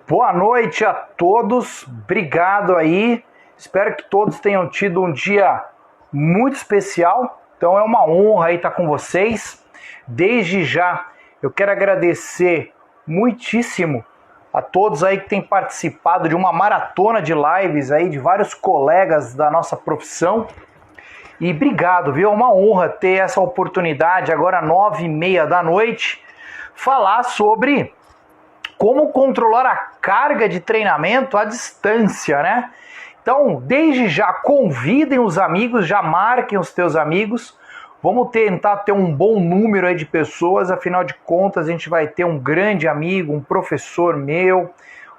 Boa noite a todos, obrigado aí, espero que todos tenham tido um dia muito especial, então é uma honra aí estar com vocês. Desde já eu quero agradecer muitíssimo a todos aí que têm participado de uma maratona de lives aí de vários colegas da nossa profissão. E obrigado, viu? É uma honra ter essa oportunidade agora 9h30 da noite, falar sobre como controlar a carga de treinamento à distância, né? Então, desde já, convidem os amigos, já marquem os teus amigos. Vamos tentar ter um bom número aí de pessoas, afinal de contas a gente vai ter um grande amigo, um professor meu,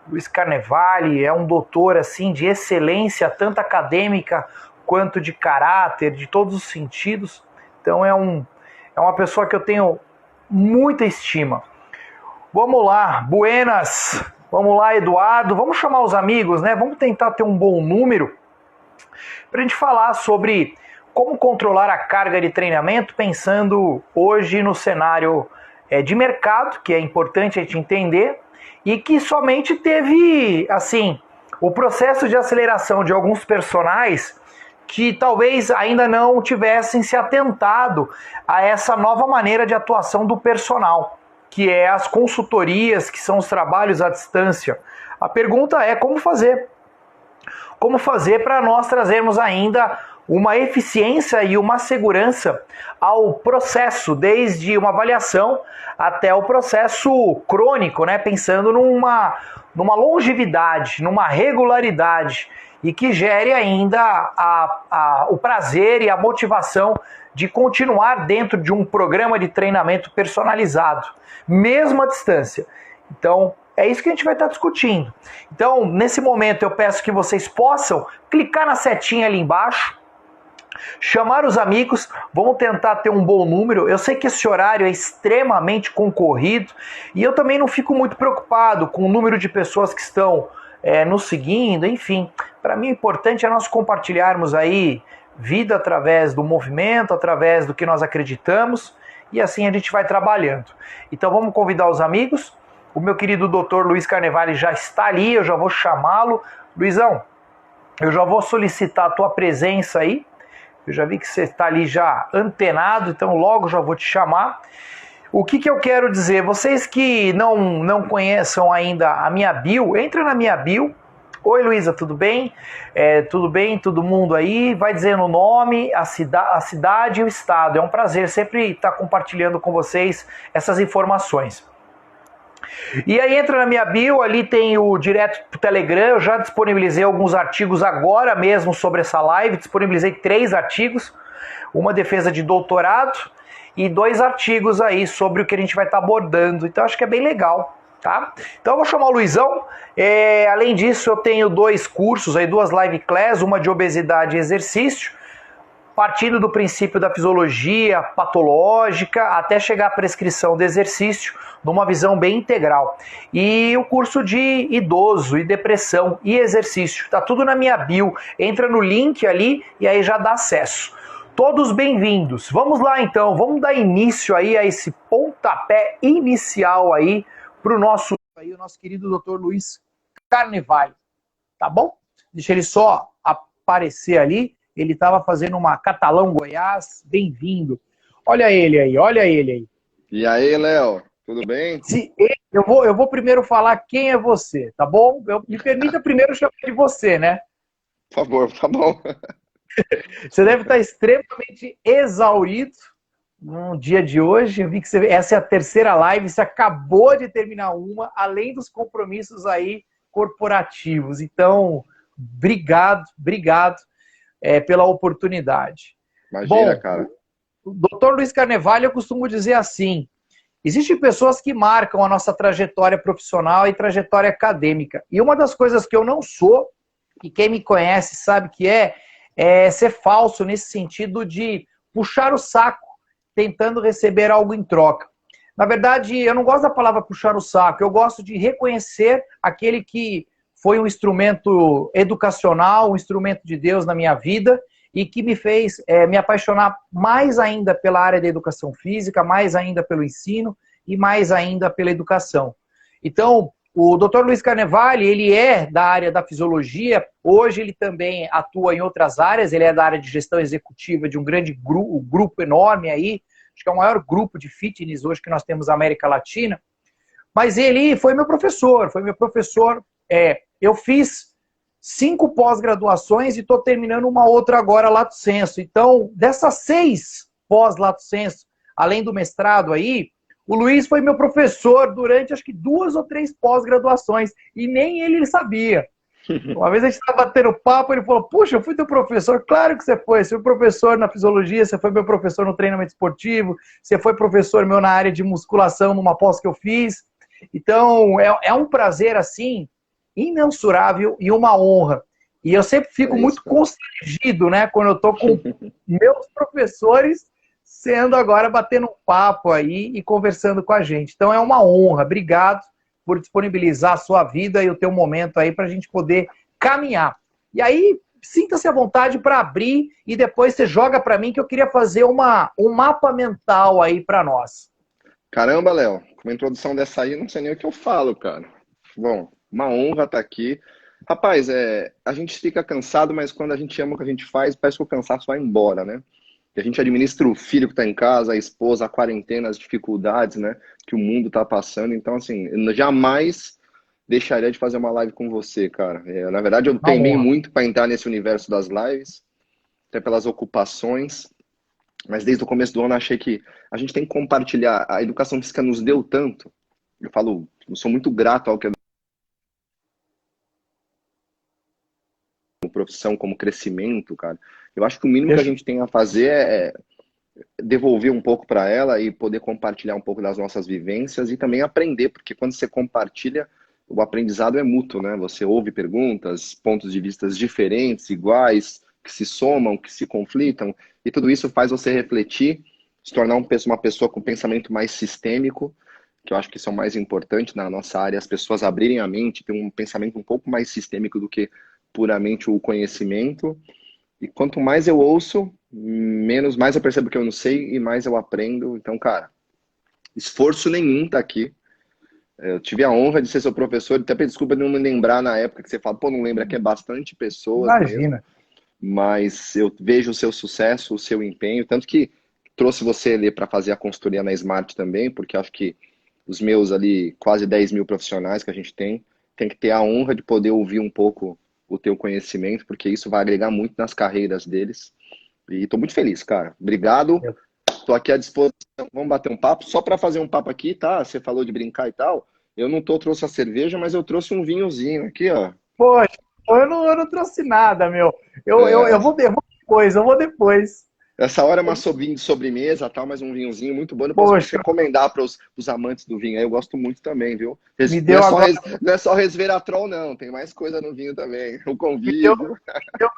Luiz Carnevale, é um doutor assim de excelência, tanto acadêmica quanto de caráter, de todos os sentidos. Então é uma pessoa que eu tenho muita estima. Vamos lá, buenas, vamos lá, Eduardo, vamos chamar os amigos, né? Vamos tentar ter um bom número para a gente falar sobre como controlar a carga de treinamento, pensando hoje no cenário de mercado, que é importante a gente entender, e que somente teve, assim, o processo de aceleração de alguns personagens que talvez ainda não tivessem se atentado a essa nova maneira de atuação do personal, que é as consultorias, que são os trabalhos à distância. A pergunta é como fazer? Como fazer para nós trazermos ainda uma eficiência e uma segurança ao processo, desde uma avaliação até o processo crônico, né? Pensando numa longevidade, numa regularidade, e que gere ainda o prazer e a motivação de continuar dentro de um programa de treinamento personalizado, mesmo à distância. Então, é isso que a gente vai estar discutindo. Então, nesse momento, eu peço que vocês possam clicar na setinha ali embaixo, chamar os amigos, vamos tentar ter um bom número. Eu sei que esse horário é extremamente concorrido e eu também não fico muito preocupado com o número de pessoas que estão nos seguindo, enfim. Para mim, o importante é nós compartilharmos aí vida através do movimento, através do que nós acreditamos, e assim a gente vai trabalhando. Então vamos convidar os amigos. O meu querido Dr. Luiz Carnevale já está ali, eu já vou chamá-lo. Luizão, eu já vou solicitar a tua presença aí. Eu já vi que você está ali já antenado, então logo já vou te chamar. O que eu quero dizer? Vocês que não conheçam ainda a minha bio, entra na minha bio. Oi, Luísa, tudo bem? Tudo bem, todo mundo aí? Vai dizendo o nome, a cidade e o estado. É um prazer sempre estar compartilhando com vocês essas informações. E aí entra na minha bio, ali tem o direto pro Telegram, eu já disponibilizei alguns artigos agora mesmo sobre essa live, disponibilizei 3 artigos, uma defesa de doutorado e 2 artigos aí sobre o que a gente vai estar abordando, então acho que é bem legal, tá? Então eu vou chamar o Luizão, além disso eu tenho 2 cursos, aí 2 live class, uma de obesidade e exercício, partindo do princípio da fisiologia patológica até chegar à prescrição de exercício, numa visão bem integral. E o curso de idoso e depressão e exercício, está tudo na minha bio, entra no link ali e aí já dá acesso. Todos bem-vindos. Vamos lá então, vamos dar início aí a esse pontapé inicial aí para o nosso querido Dr. Luiz Carnevale, tá bom? Deixa ele só aparecer ali. Ele estava fazendo uma Catalão Goiás, bem-vindo. Olha ele aí, olha ele aí. E aí, Léo, tudo bem? Eu vou primeiro falar quem é você, tá bom? Me permita primeiro chamar de você, né? Por favor, tá bom. Você deve estar extremamente exaurido no dia de hoje. Eu vi que essa é a 3ª live, você acabou de terminar uma, além dos compromissos aí corporativos. Então, obrigado pela oportunidade. Imagina, bom, cara. O Dr. Luiz Carnevale, eu costumo dizer assim, existem pessoas que marcam a nossa trajetória profissional e trajetória acadêmica. E uma das coisas que eu não sou, e quem me conhece sabe que é ser falso nesse sentido de puxar o saco, tentando receber algo em troca. Na verdade, eu não gosto da palavra puxar o saco, eu gosto de reconhecer aquele que foi um instrumento educacional, um instrumento de Deus na minha vida e que me fez me apaixonar mais ainda pela área da educação física, mais ainda pelo ensino e mais ainda pela educação. Então, O Dr. Luiz Carnevale, ele é da área da fisiologia, hoje ele também atua em outras áreas, ele é da área de gestão executiva de um grande grupo enorme aí, acho que é o maior grupo de fitness hoje que nós temos na América Latina, mas ele foi meu professor, eu fiz 5 pós-graduações e estou terminando uma outra agora, Lato Sensu. Então, dessas 6 pós-Lato Sensu, além do mestrado aí, o Luiz foi meu professor durante acho que 2 ou 3 pós-graduações e nem ele sabia. Uma vez a gente estava batendo papo, ele falou, puxa, eu fui teu professor. Claro que você foi professor na fisiologia, você foi meu professor no treinamento esportivo, você foi professor meu na área de musculação, numa pós que eu fiz. Então, é um prazer, assim, imensurável e uma honra. E eu sempre fico muito constrangido, né, quando eu estou com meus professores sendo agora batendo um papo aí e conversando com a gente. Então é uma honra. Obrigado por disponibilizar a sua vida e o teu momento aí para a gente poder caminhar. E aí, sinta-se à vontade para abrir e depois você joga para mim que eu queria fazer um mapa mental aí para nós. Caramba, Léo, com uma introdução dessa aí, não sei nem o que eu falo, cara. Bom, uma honra estar aqui. Rapaz, a gente fica cansado, mas quando a gente ama o que a gente faz, parece que o cansaço vai embora, né? E a gente administra o filho que está em casa, a esposa, a quarentena, as dificuldades, né, que o mundo está passando. Então, assim, eu jamais deixaria de fazer uma live com você, cara. Na verdade, eu teimei muito para entrar nesse universo das lives, até pelas ocupações. Mas desde o começo do ano, achei que a gente tem que compartilhar. A educação física nos deu tanto. Eu falo, eu sou muito grato ao que a profissão como crescimento, cara. Eu acho que o mínimo que a gente tem a fazer é devolver um pouco para ela e poder compartilhar um pouco das nossas vivências e também aprender, porque quando você compartilha, o aprendizado é mútuo, né? Você ouve perguntas, pontos de vista diferentes, iguais, que se somam, que se conflitam, e tudo isso faz você refletir, se tornar uma pessoa com pensamento mais sistêmico, que eu acho que isso é o mais importante na nossa área, as pessoas abrirem a mente, ter um pensamento um pouco mais sistêmico do que puramente o conhecimento. E quanto mais eu ouço, mais eu percebo que eu não sei e mais eu aprendo. Então, cara, esforço nenhum tá aqui. Eu tive a honra de ser seu professor, até peço desculpa de não me lembrar na época que você fala, pô, não lembra que é bastante pessoas. Imagina. Mesmo. Mas eu vejo o seu sucesso, o seu empenho, tanto que trouxe você ali para fazer a consultoria na Smart também, porque acho que os meus ali quase 10 mil profissionais que a gente tem que ter a honra de poder ouvir um pouco o teu conhecimento, porque isso vai agregar muito nas carreiras deles. E estou muito feliz, cara. Obrigado. Estou aqui à disposição. Vamos bater um papo. Só para fazer um papo aqui, tá? Você falou de brincar e tal. Eu não trouxe a cerveja, mas eu trouxe um vinhozinho aqui, ó. Poxa, eu não trouxe nada, meu. Eu vou depois. Essa hora é uma sobremesa, tal, mas um vinhozinho muito bom. Depois você recomendar para os amantes do vinho. Aí eu gosto muito também, viu? Não é só resveratrol, não. Tem mais coisa no vinho também. Eu convido.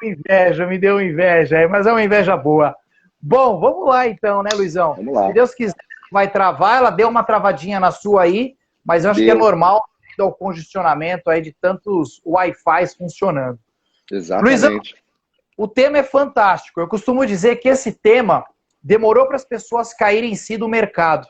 Me deu inveja. Mas é uma inveja boa. Bom, vamos lá então, né, Luizão? Vamos lá. Se Deus quiser, vai travar. Ela deu uma travadinha na sua aí, mas eu acho que é normal devido ao congestionamento aí de tantos Wi-Fi funcionando. Exatamente. Luizão, o tema é fantástico. Eu costumo dizer que esse tema demorou para as pessoas caírem em si do mercado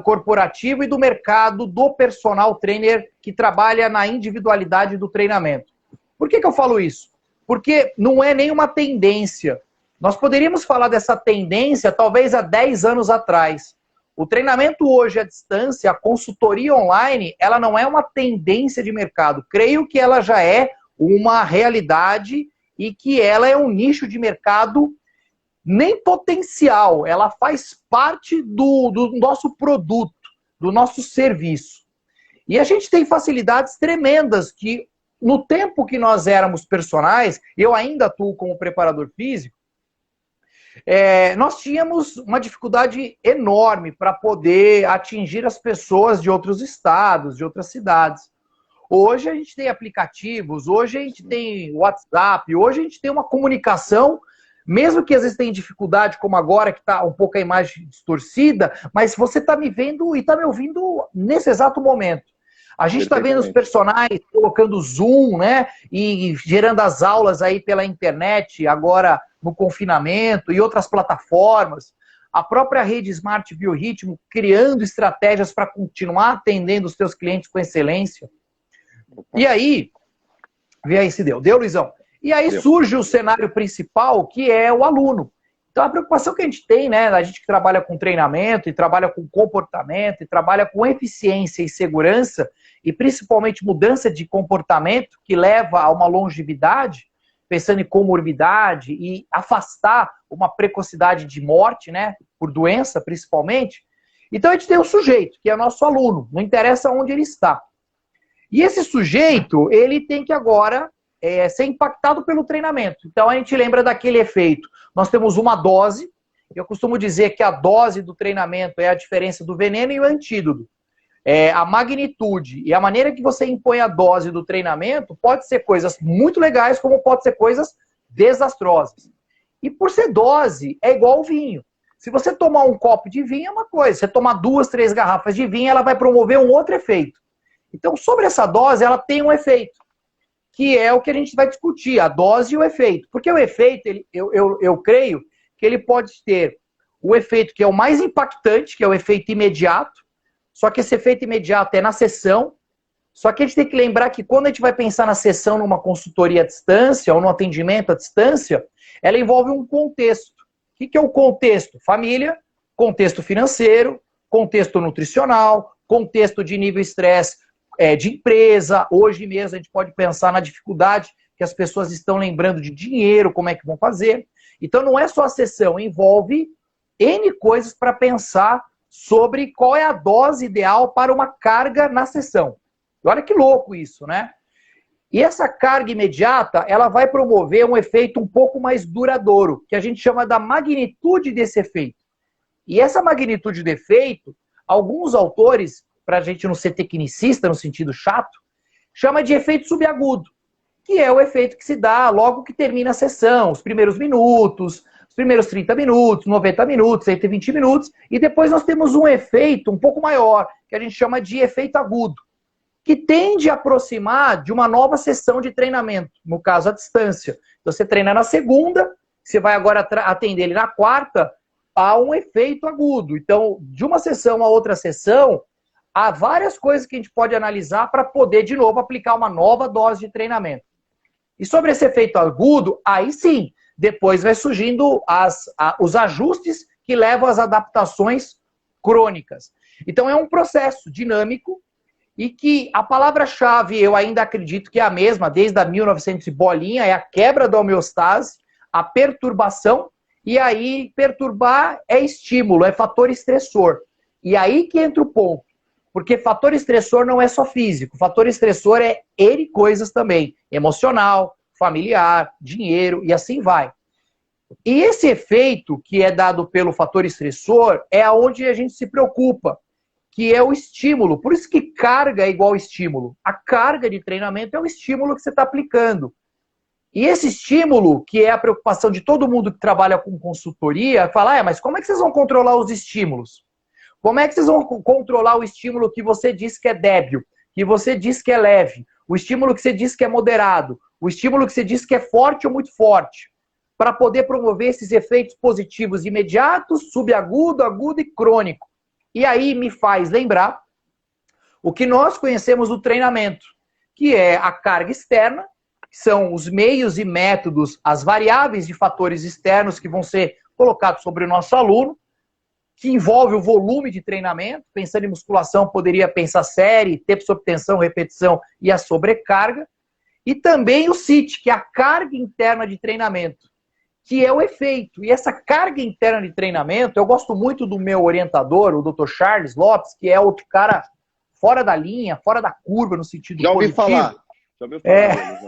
corporativo e do mercado do personal trainer que trabalha na individualidade do treinamento. Por que eu falo isso? Porque não é nenhuma tendência. Nós poderíamos falar dessa tendência talvez há 10 anos atrás. O treinamento hoje à distância, a consultoria online, ela não é uma tendência de mercado. Creio que ela já é uma realidade e que ela é um nicho de mercado nem potencial, ela faz parte do nosso produto, do nosso serviço. E a gente tem facilidades tremendas que, no tempo que nós éramos personagens, eu ainda atuo como preparador físico, nós tínhamos uma dificuldade enorme para poder atingir as pessoas de outros estados, de outras cidades. Hoje a gente tem aplicativos, hoje a gente tem WhatsApp, hoje a gente tem uma comunicação, mesmo que às vezes tenha dificuldade, como agora, que está um pouco a imagem distorcida, mas você está me vendo e está me ouvindo nesse exato momento. A gente está vendo os personagens colocando Zoom, né? E gerando as aulas aí pela internet, agora no confinamento e outras plataformas. a própria rede Smart Biorritmo criando estratégias para continuar atendendo os teus clientes com excelência. E aí, vê aí se deu. Deu, Luizão? E aí surge o cenário principal, que é o aluno. Então a preocupação que a gente tem, né, a gente que trabalha com treinamento, e trabalha com comportamento, e trabalha com eficiência e segurança, e principalmente mudança de comportamento, que leva a uma longevidade, pensando em comorbidade e afastar uma precocidade de morte, né, por doença principalmente. Então a gente tem um sujeito, que é nosso aluno, não interessa onde ele está. E esse sujeito, ele tem que agora ser impactado pelo treinamento. Então a gente lembra daquele efeito. Nós temos uma dose, eu costumo dizer que a dose do treinamento é a diferença do veneno e o antídoto. A magnitude e a maneira que você impõe a dose do treinamento pode ser coisas muito legais, como pode ser coisas desastrosas. E por ser dose, é igual ao vinho. Se você tomar um copo de vinho, é uma coisa. Se você tomar 2, 3 garrafas de vinho, ela vai promover um outro efeito. Então, sobre essa dose, ela tem um efeito, que é o que a gente vai discutir, a dose e o efeito. Porque o efeito, eu creio que ele pode ter o efeito que é o mais impactante, que é o efeito imediato, só que esse efeito imediato é na sessão, só que a gente tem que lembrar que quando a gente vai pensar na sessão numa consultoria à distância, ou no atendimento à distância, ela envolve um contexto. O que é o contexto? Família, contexto financeiro, contexto nutricional, contexto de nível estresse de empresa. Hoje mesmo a gente pode pensar na dificuldade que as pessoas estão lembrando de dinheiro, como é que vão fazer. Então não é só a sessão, envolve N coisas para pensar sobre qual é a dose ideal para uma carga na sessão. E olha que louco isso, né? E essa carga imediata, ela vai promover um efeito um pouco mais duradouro, que a gente chama da magnitude desse efeito. E essa magnitude do efeito, alguns autores, para a gente não ser tecnicista no sentido chato, chama de efeito subagudo, que é o efeito que se dá logo que termina a sessão, os primeiros minutos, os primeiros 30 minutos, 90 minutos, 120 minutos, e depois nós temos um efeito um pouco maior, que a gente chama de efeito agudo, que tende a aproximar de uma nova sessão de treinamento, no caso, à distância. Então, você treina na segunda, você vai agora atender ele na quarta, há um efeito agudo. Então, de uma sessão a outra sessão, há várias coisas que a gente pode analisar para poder, de novo, aplicar uma nova dose de treinamento. E sobre esse efeito agudo, aí sim, depois vai surgindo os ajustes que levam às adaptações crônicas. Então é um processo dinâmico e que a palavra-chave, eu ainda acredito que é a mesma, desde a 1900 e bolinha, é a quebra da homeostase, a perturbação, e aí perturbar é estímulo, é fator estressor. E aí que entra o ponto. Porque fator estressor não é só físico. Fator estressor é N coisas também. Emocional, familiar, dinheiro e assim vai. E esse efeito que é dado pelo fator estressor é onde a gente se preocupa, que é o estímulo. Por isso que carga é igual estímulo. A carga de treinamento é o estímulo que você está aplicando. E esse estímulo, que é a preocupação de todo mundo que trabalha com consultoria, fala, mas como é que vocês vão controlar os estímulos? Como é que vocês vão controlar o estímulo que você diz que é débil, que você diz que é leve, o estímulo que você diz que é moderado, o estímulo que você diz que é forte ou muito forte, para poder promover esses efeitos positivos imediatos, subagudo, agudo e crônico. E aí me faz lembrar o que nós conhecemos do treinamento, que é a carga externa, que são os meios e métodos, as variáveis de fatores externos que vão ser colocados sobre o nosso aluno, que envolve o volume de treinamento. Pensando em musculação, poderia pensar série, tempo sob tensão, repetição e a sobrecarga. E também o CIT, que é a carga interna de treinamento, que é o efeito. E essa carga interna de treinamento, eu gosto muito do meu orientador, o Dr. Charles Lopes, que é outro cara fora da linha, fora da curva, no sentido já ouvi positivo. falar.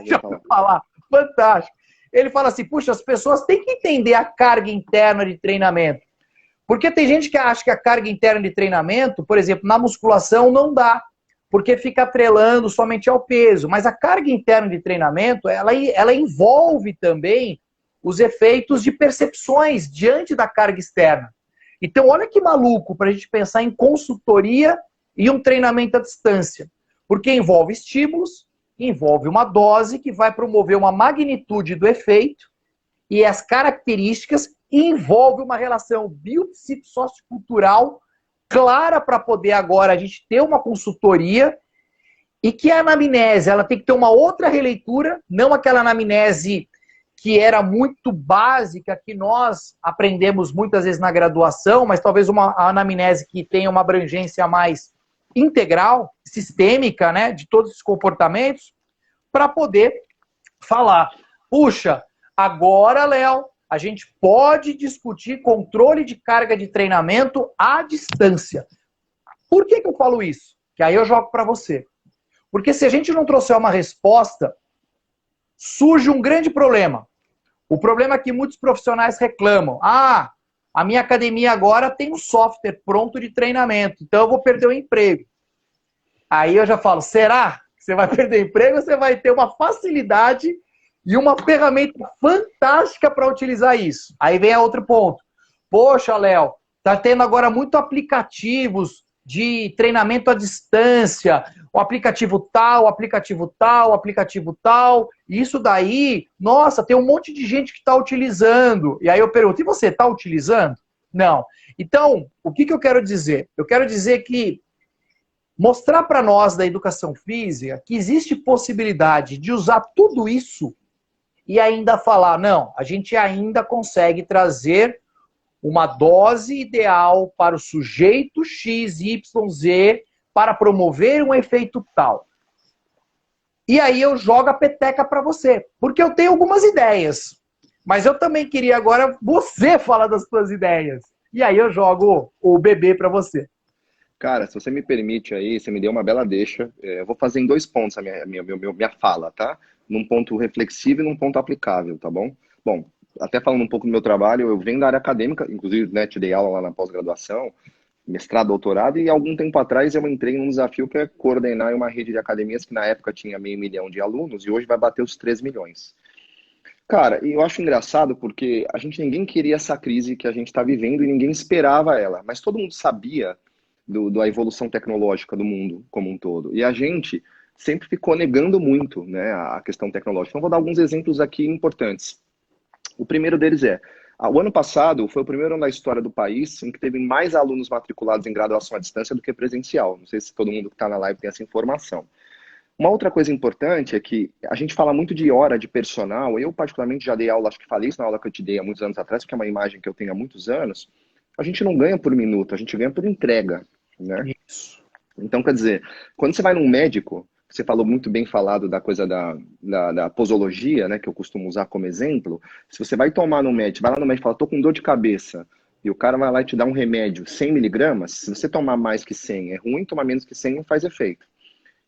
Já ouvi falar. Fantástico. Ele fala assim, puxa, as pessoas têm que entender a carga interna de treinamento. Porque tem gente que acha que a carga interna de treinamento, por exemplo, na musculação não dá, porque fica atrelando somente ao peso. Mas a carga interna de treinamento, ela envolve também os efeitos de percepções diante da carga externa. Então, olha que maluco para a gente pensar em consultoria e um treinamento à distância. Porque envolve estímulos, envolve uma dose que vai promover uma magnitude do efeito e as características e envolve uma relação biopsicossociocultural clara para poder agora a gente ter uma consultoria e que a anamnese ela tem que ter uma outra releitura, não aquela anamnese que era muito básica, que nós aprendemos muitas vezes na graduação, mas talvez uma anamnese que tenha uma abrangência mais integral, sistêmica, né, de todos esses comportamentos, para poder falar, puxa, agora, Léo, a gente pode discutir controle de carga de treinamento à distância. Por que eu falo isso? Que aí eu jogo para você. Porque se a gente não trouxer uma resposta, surge um grande problema. O problema é que muitos profissionais reclamam. Ah, a minha academia agora tem um software pronto de treinamento, então eu vou perder o emprego. Aí eu já falo, será que você vai perder o emprego ou você vai ter uma facilidade e uma ferramenta fantástica para utilizar isso? Aí vem outro ponto. Poxa, Léo, tá tendo agora muito aplicativos de treinamento à distância, o aplicativo tal, o aplicativo tal, o aplicativo tal. Isso daí, nossa, tem um monte de gente que está utilizando. E aí eu pergunto, e você está utilizando? Não. Então, o que eu quero dizer? Eu quero dizer que mostrar para nós da educação física que existe possibilidade de usar tudo isso e ainda falar, não, a gente ainda consegue trazer uma dose ideal para o sujeito X, Y, Z para promover um efeito tal. E aí eu jogo a peteca para você, porque eu tenho algumas ideias, mas eu também queria agora você falar das suas ideias. E aí eu jogo o bebê para você. Cara, se você me permite aí, você me deu uma bela deixa. Eu vou fazer em 2 pontos a minha fala, tá? Num ponto reflexivo e num ponto aplicável, tá bom? Bom, até falando um pouco do meu trabalho, eu venho da área acadêmica, inclusive, né, te dei aula lá na pós-graduação, mestrado, doutorado, e algum tempo atrás eu entrei num desafio que é coordenar uma rede de academias que na época tinha 500 mil de alunos e hoje vai bater os 3 milhões. Cara, e eu acho engraçado porque ninguém queria essa crise que a gente está vivendo e ninguém esperava ela, mas todo mundo sabia da evolução tecnológica do mundo como um todo. E a gente sempre ficou negando muito, né, a questão tecnológica. Então, vou dar alguns exemplos aqui importantes. O primeiro deles o ano passado foi o primeiro ano da história do país em que teve mais alunos matriculados em graduação à distância do que presencial. Não sei se todo mundo que está na live tem essa informação. Uma outra coisa importante é que a gente fala muito de hora de personal. Eu, particularmente, já dei aula, acho que falei isso na aula que eu te dei há muitos anos atrás, porque é uma imagem que eu tenho há muitos anos. A gente não ganha por minuto, a gente ganha por entrega, né? Isso. Então, quer dizer, quando você vai num médico, você falou muito bem falado da coisa da posologia, né, que eu costumo usar como exemplo. Se você vai tomar no médico, vai lá no médico e fala, tô com dor de cabeça, e o cara vai lá e te dá um remédio, 100 miligramas, se você tomar mais que 100 é ruim, tomar menos que 100 não faz efeito.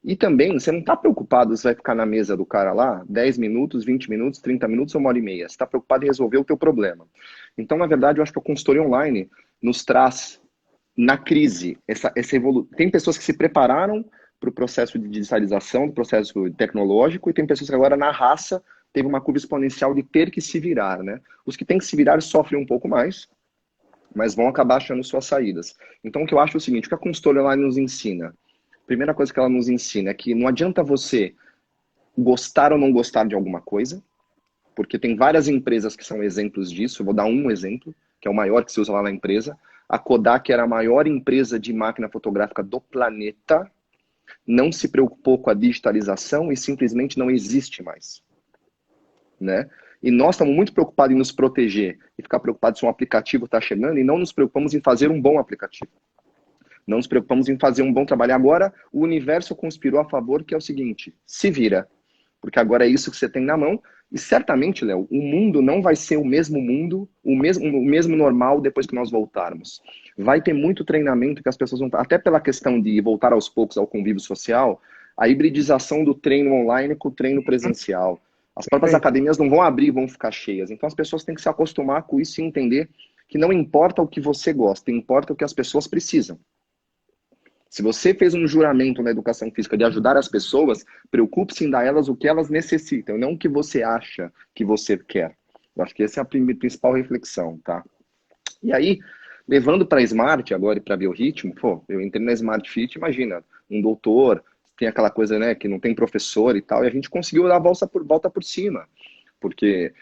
E também, você não está preocupado se vai ficar na mesa do cara lá 10 minutos, 20 minutos, 30 minutos ou 1 hora e meia. Você está preocupado em resolver o teu problema. Então, na verdade, eu acho que a consultoria online nos traz, na crise, essa evolução. Tem pessoas que se prepararam para o processo de digitalização, do processo tecnológico, e tem pessoas que agora, na raça, teve uma curva exponencial de ter que se virar, né? Os que têm que se virar sofrem um pouco mais, mas vão acabar achando suas saídas. Então, o que eu acho é o seguinte, o que a consultoria online nos ensina? Primeira coisa que ela nos ensina é que não adianta você gostar ou não gostar de alguma coisa, porque tem várias empresas que são exemplos disso. Eu vou dar um exemplo, que é o maior que se usa lá na empresa. A Kodak era a maior empresa de máquina fotográfica do planeta, não se preocupou com a digitalização e simplesmente não existe mais, né? E nós estamos muito preocupados em nos proteger e ficar preocupados se um aplicativo está chegando e não nos preocupamos em fazer um bom aplicativo. Não nos preocupamos em fazer um bom trabalho. Agora, o universo conspirou a favor, que é o seguinte, se vira. Porque agora é isso que você tem na mão. E certamente, Léo, o mundo não vai ser o mesmo mundo, o mesmo normal depois que nós voltarmos. Vai ter muito treinamento que as pessoas vão... Até pela questão de voltar aos poucos ao convívio social, a hibridização do treino online com o treino presencial. As próprias academias não vão abrir, vão ficar cheias. Então as pessoas têm que se acostumar com isso e entender que não importa o que você gosta, importa o que as pessoas precisam. Se você fez um juramento na educação física de ajudar as pessoas, preocupe-se em dar a elas o que elas necessitam, não o que você acha que você quer. Eu acho que essa é a principal reflexão, tá? E aí, levando para Smart agora e para Biorritmo, pô, eu entrei na Smart Fit, imagina, um doutor, tem aquela coisa, né, que não tem professor e tal, e a gente conseguiu dar a volta por cima, porque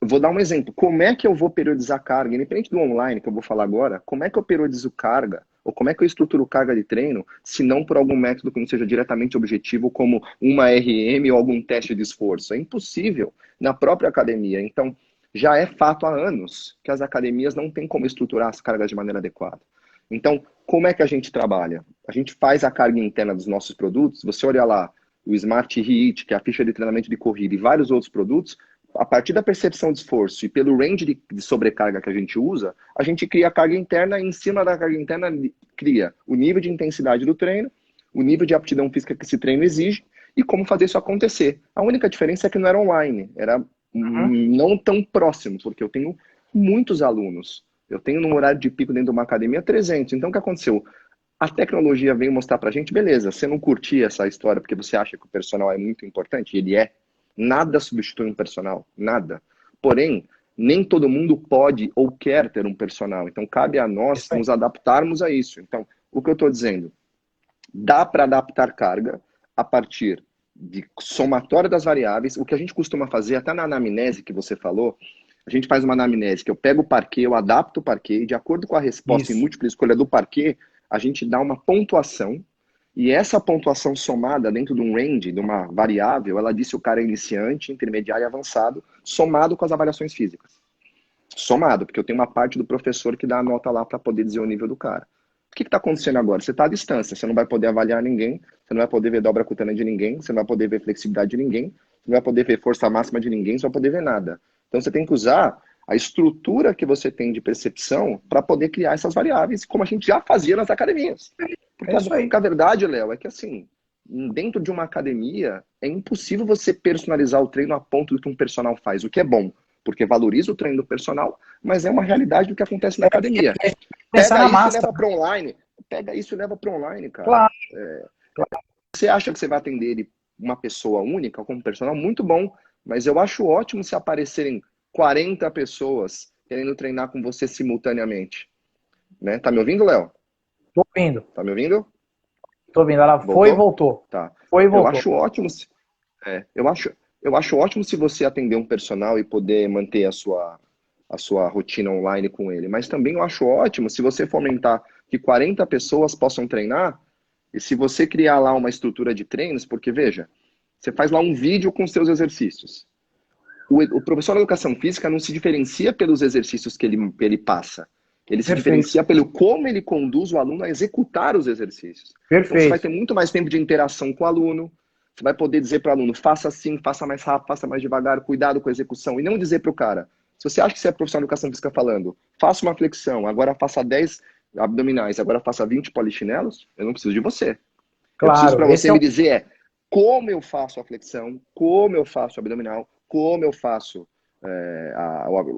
vou dar um exemplo. Como é que eu vou periodizar carga? Independente do online que eu vou falar agora, como é que eu periodizo carga? Ou como é que eu estruturo carga de treino, se não por algum método que não seja diretamente objetivo, como uma RM ou algum teste de esforço? É impossível na própria academia. Então, já é fato há anos que as academias não têm como estruturar as cargas de maneira adequada. Então, como é que a gente trabalha? A gente faz a carga interna dos nossos produtos. Você olha lá o Smart Heat, que é a ficha de treinamento de corrida, e vários outros produtos, a partir da percepção de esforço e pelo range de sobrecarga que a gente usa, a gente cria a carga interna e em cima da carga interna cria o nível de intensidade do treino, o nível de aptidão física que esse treino exige e como fazer isso acontecer. A única diferença é que não era online, era não tão próximo, porque eu tenho muitos alunos. Eu tenho no horário de pico dentro de uma academia 300. Então o que aconteceu? A tecnologia veio mostrar pra gente, beleza, você não curtia essa história porque você acha que o personal é muito importante, ele é. Nada substitui um personal, nada. Porém, nem todo mundo pode ou quer ter um personal. Então, cabe a nós nos adaptarmos a isso. Então, o que eu estou dizendo? Dá para adaptar carga a partir de somatória das variáveis. O que a gente costuma fazer, até na anamnese que você falou, a gente faz uma anamnese que eu pego o parquê, eu adapto o parquê, e de acordo com a resposta em múltipla escolha do parquê, a gente dá uma pontuação. E essa pontuação somada dentro de um range, de uma variável, ela diz se o cara é iniciante, intermediário e avançado, somado com as avaliações físicas. Somado, porque eu tenho uma parte do professor que dá a nota lá para poder dizer o nível do cara. O que está acontecendo agora? Você está à distância, você não vai poder avaliar ninguém, você não vai poder ver dobra cutânea de ninguém, você não vai poder ver flexibilidade de ninguém, você não vai poder ver força máxima de ninguém, você não vai poder ver nada. Então você tem que usar a estrutura que você tem de percepção para poder criar essas variáveis, como a gente já fazia nas academias. Porque a verdade, Léo, é que assim, dentro de uma academia, é impossível você personalizar o treino a ponto do que um personal faz, o que é bom, porque valoriza o treino do personal, mas é uma realidade do que acontece na academia. Pega isso e leva para online. Pega isso e leva para online, cara. Claro. Você acha que você vai atender uma pessoa única como personal? Muito bom, mas eu acho ótimo se aparecerem 40 pessoas querendo treinar com você simultaneamente. Né? Tá me ouvindo, Léo? Tô ouvindo. Tá me ouvindo? Tô ouvindo. Ela voltou? Foi e voltou. Tá. Foi e voltou. Eu acho ótimo. Eu acho ótimo se você atender um personal e poder manter a sua rotina online com ele. Mas também eu acho ótimo se você fomentar que 40 pessoas possam treinar e se você criar lá uma estrutura de treinos, porque veja, você faz lá um vídeo com seus exercícios. O professor de educação física não se diferencia pelos exercícios que ele passa. Ele se diferencia pelo como ele conduz o aluno a executar os exercícios. Então você vai ter muito mais tempo de interação com o aluno. Você vai poder dizer para o aluno, faça assim, faça mais rápido, faça mais devagar, cuidado com a execução. E não dizer para o cara, se você acha que você é profissional de educação física falando, faça uma flexão, agora faça 10 abdominais, agora faça 20 polichinelos, eu não preciso de você. Claro, eu preciso para você me dizer como eu faço a flexão, como eu faço o abdominal, como eu faço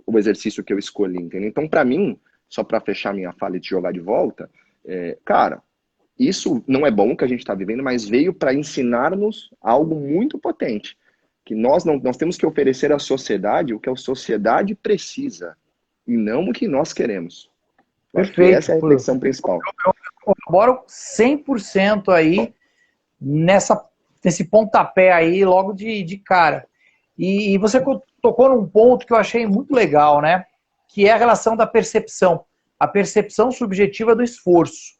o exercício que eu escolhi, entendeu? Então, para mim, só para fechar minha fala e te jogar de volta, cara, isso não é bom que a gente está vivendo, mas veio para ensinar-nos algo muito potente, que nós temos que oferecer à sociedade o que a sociedade precisa, e não o que nós queremos. Perfeito. Essa é a reflexão principal. Eu corroboro 100% aí nesse pontapé aí logo de cara. E você tocou num ponto que eu achei muito legal, né? Que é a relação da percepção. A percepção subjetiva do esforço.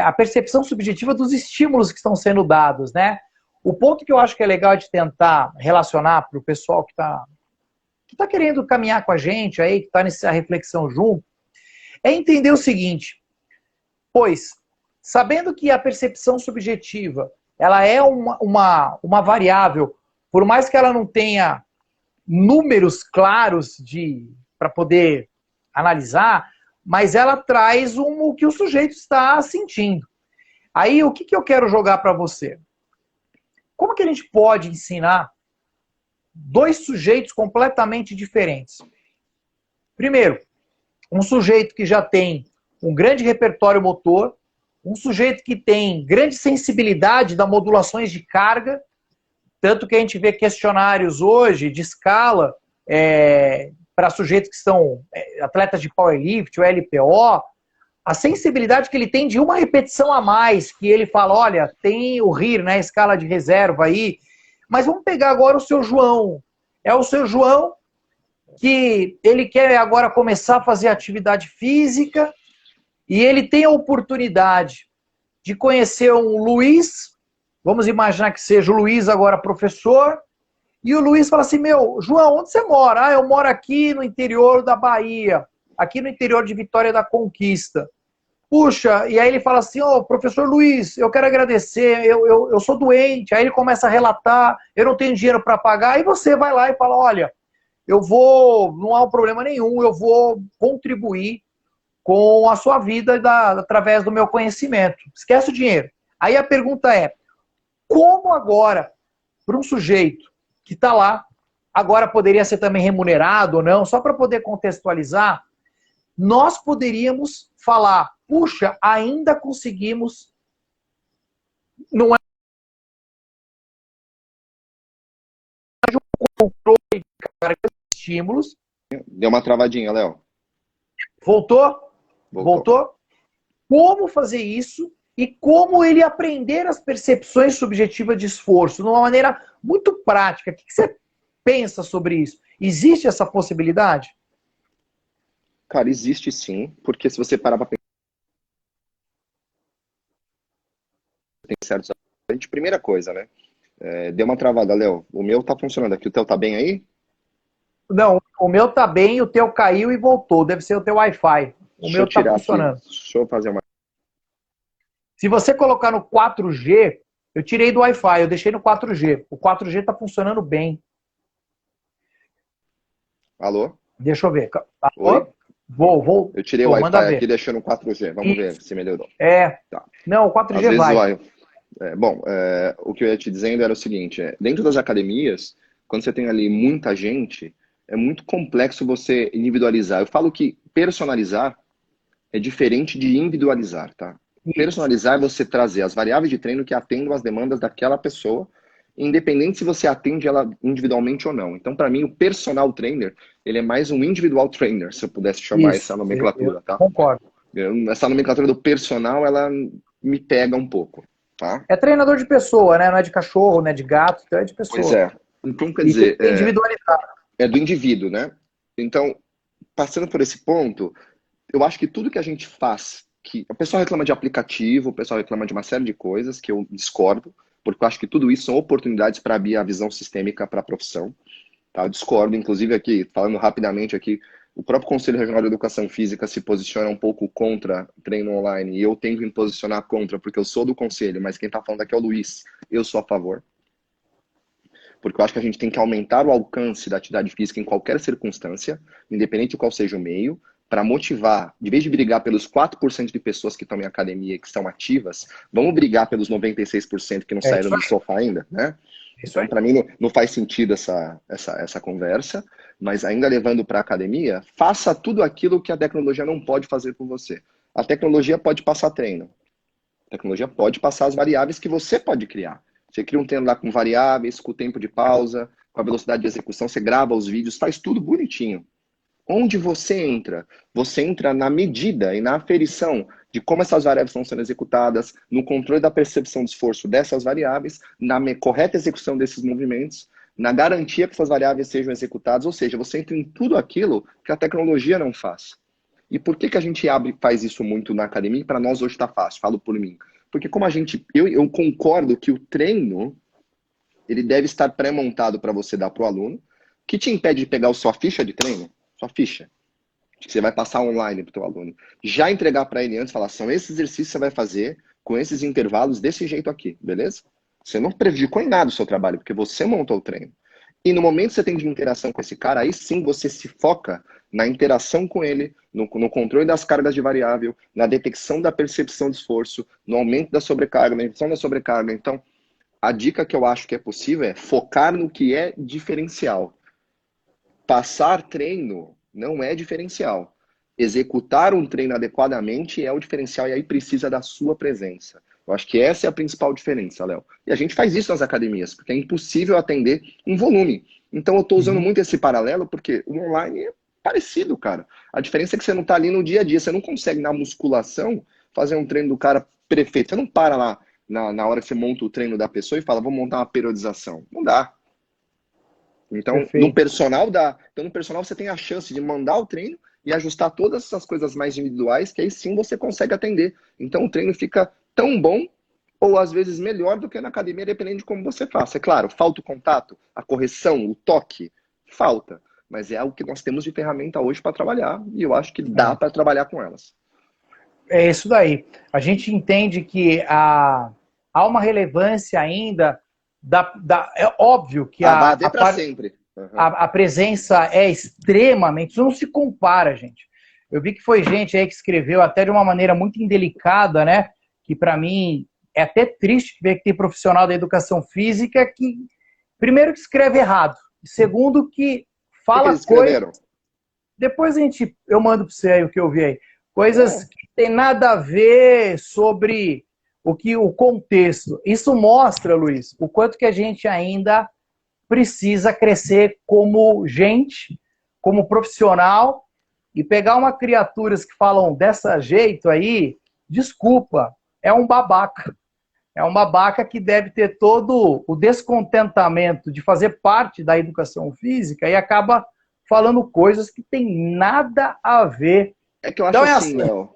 A percepção subjetiva dos estímulos que estão sendo dados, né? O ponto que eu acho que é legal de tentar relacionar para o pessoal que tá querendo caminhar com a gente aí, que está nessa reflexão junto, é entender o seguinte, pois, sabendo que a percepção subjetiva, ela é uma variável, por mais que ela não tenha números claros para poder analisar, mas ela traz o que o sujeito está sentindo. Aí, o que eu quero jogar para você? Como que a gente pode ensinar dois sujeitos completamente diferentes? Primeiro, um sujeito que já tem um grande repertório motor, um sujeito que tem grande sensibilidade das modulações de carga, tanto que a gente vê questionários hoje de escala para sujeitos que são atletas de powerlift, o LPO, a sensibilidade que ele tem de uma repetição a mais, que ele fala, olha, tem o RIR, né, escala de reserva aí, mas vamos pegar agora o seu João. É o seu João que ele quer agora começar a fazer atividade física e ele tem a oportunidade de conhecer um Luiz, vamos imaginar que seja o Luiz agora professor, e o Luiz fala assim, meu, João, onde você mora? Ah, eu moro aqui no interior da Bahia, aqui no interior de Vitória da Conquista. Puxa, e aí ele fala assim, ô, professor Luiz, eu quero agradecer, eu sou doente. Aí ele começa a relatar, eu não tenho dinheiro para pagar, aí você vai lá e fala, olha, eu vou, não há um problema nenhum, eu vou contribuir com a sua vida através do meu conhecimento. Esquece o dinheiro. Aí a pergunta é, como agora, para um sujeito que está lá, agora poderia ser também remunerado ou não, só para poder contextualizar, nós poderíamos falar, puxa, ainda conseguimos, não é um controle de carga de estímulos. Deu uma travadinha, Léo. Voltou? Voltou? Como fazer isso e como ele aprender as percepções subjetivas de esforço de uma maneira muito prática. O que você pensa sobre isso? Existe essa possibilidade? Cara, existe sim, porque se você parar para pensar, tem certos... Primeira coisa, né? Deu uma travada, Léo. O meu tá funcionando aqui. O teu tá bem aí? Não, o meu tá bem, o teu caiu e voltou. Deve ser o teu Wi-Fi. O meu tá funcionando. Deixa eu fazer uma... Se você colocar no 4G, eu tirei do Wi-Fi, eu deixei no 4G. O 4G tá funcionando bem. Alô? Deixa eu ver. Oi? Alô? Vou. Eu tirei o Wi-Fi aqui e deixei no 4G. Vamos ver se melhorou. Tá. Não, o 4G Às vai. Vezes, o que eu ia te dizendo era o seguinte, dentro das academias, quando você tem ali muita gente, é muito complexo você individualizar. Eu falo que personalizar é diferente de individualizar, tá? Personalizar é você trazer as variáveis de treino que atendam às demandas daquela pessoa, independente se você atende ela individualmente ou não. Então, para mim, o personal trainer, ele é mais um individual trainer, se eu pudesse chamar essa nomenclatura, tá? Concordo. Essa nomenclatura do personal, ela me pega um pouco, tá? É treinador de pessoa, né? Não é de cachorro, não é de gato, então é de pessoa. Pois é. Então, quer dizer... individualizado. É do indivíduo, né? Então, passando por esse ponto, eu acho que tudo que a gente faz, que o pessoal reclama de aplicativo, o pessoal reclama de uma série de coisas que eu discordo, porque eu acho que tudo isso são oportunidades para abrir a visão sistêmica para a profissão. Tá? Eu discordo, inclusive aqui, falando rapidamente aqui, o próprio Conselho Regional de Educação Física se posiciona um pouco contra treino online, e eu tenho que me posicionar contra, porque eu sou do conselho, mas quem está falando aqui é o Luiz, eu sou a favor. Porque eu acho que a gente tem que aumentar o alcance da atividade física em qualquer circunstância, independente de qual seja o meio, para motivar, de vez de brigar pelos 4% de pessoas que estão em academia e que estão ativas, vamos brigar pelos 96% que não saíram do sofá ainda, né? Então, para mim, não faz sentido essa conversa, mas ainda levando para a academia, faça tudo aquilo que a tecnologia não pode fazer por você. A tecnologia pode passar treino. A tecnologia pode passar as variáveis que você pode criar. Você cria um treino lá com variáveis, com o tempo de pausa, com a velocidade de execução, você grava os vídeos, faz tudo bonitinho. Onde você entra? Você entra na medida e na aferição de como essas variáveis estão sendo executadas, no controle da percepção de esforço dessas variáveis, na correta execução desses movimentos, na garantia que essas variáveis sejam executadas, ou seja, você entra em tudo aquilo que a tecnologia não faz. E por que a gente faz isso muito na academia? Para nós hoje está fácil, falo por mim. Porque como eu concordo que o treino, ele deve estar pré-montado para você dar para o aluno, que te impede de pegar a sua ficha de treino, sua ficha, que você vai passar online para o teu aluno, já entregar para ele antes, falar, são esses exercícios que você vai fazer com esses intervalos desse jeito aqui, beleza? Você não prejudicou em nada o seu trabalho, porque você montou o treino. E no momento que você tem de interação com esse cara, aí sim você se foca na interação com ele, no controle das cargas de variável, na detecção da percepção de esforço, no aumento da sobrecarga, na redução da sobrecarga. Então, a dica que eu acho que é possível é focar no que é diferencial. Passar treino não é diferencial. Executar um treino adequadamente é o diferencial e aí precisa da sua presença. Eu acho que essa é a principal diferença, Léo. E a gente faz isso nas academias, porque é impossível atender um volume. Então eu estou usando muito esse paralelo, porque o online é parecido, cara. A diferença é que você não está ali no dia a dia. Você não consegue, na musculação, fazer um treino do cara perfeito. Você não para lá na hora que você monta o treino da pessoa e fala, vou montar uma periodização. Não dá. Então, Perfeito. no personal dá. Então, no personal você tem a chance de mandar o treino e ajustar todas essas coisas mais individuais, que aí sim você consegue atender. Então, o treino fica tão bom, ou às vezes melhor do que na academia, dependendo de como você faça. É claro, falta o contato, a correção, o toque, falta. Mas é algo que nós temos de ferramenta hoje para trabalhar, e eu acho que dá para trabalhar com elas. É isso daí. A gente entende que há uma relevância ainda é óbvio que A VAD é para sempre. Uhum. A presença é extremamente, isso não se compara, gente. Eu vi que foi gente aí que escreveu até de uma maneira muito indelicada, né? Que para mim é até triste ver que tem profissional da educação física que, primeiro, que escreve errado, e segundo, que fala coisas. Depois eu mando para você aí o que eu vi aí. Coisas que tem nada a ver sobre o contexto. Isso mostra, Luiz, o quanto que a gente ainda precisa crescer como gente, como profissional, e pegar uma criaturas que falam dessa jeito aí, desculpa, é um babaca. É um babaca que deve ter todo o descontentamento de fazer parte da educação física e acaba falando coisas que tem nada a ver. É que eu acho então, assim, Léo,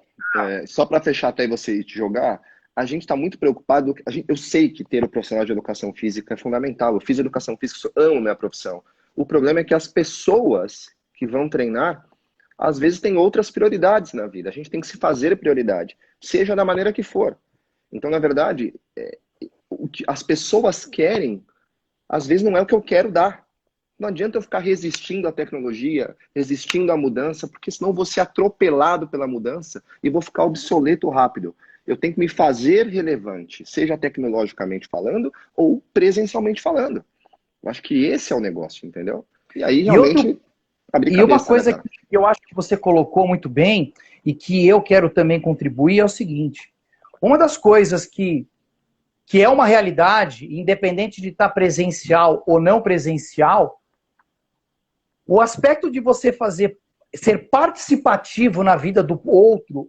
só para fechar até você te jogar, a gente está muito preocupado. Eu sei que ter o profissional de educação física é fundamental. Eu fiz educação física, eu amo minha profissão. O problema é que as pessoas que vão treinar, às vezes têm outras prioridades na vida. A gente tem que se fazer prioridade, seja da maneira que for. Então, na verdade, o que as pessoas querem, às vezes não é o que eu quero dar. Não adianta eu ficar resistindo à tecnologia, resistindo à mudança, porque senão eu vou ser atropelado pela mudança e vou ficar obsoleto rápido. Eu tenho que me fazer relevante, seja tecnologicamente falando ou presencialmente falando. Eu acho que esse é o negócio, entendeu? E aí, realmente, abrir cabeça. E uma coisa que eu acho que você colocou muito bem e que eu quero também contribuir é o seguinte. Uma das coisas que é uma realidade, independente de estar presencial ou não presencial, o aspecto de você ser participativo na vida do outro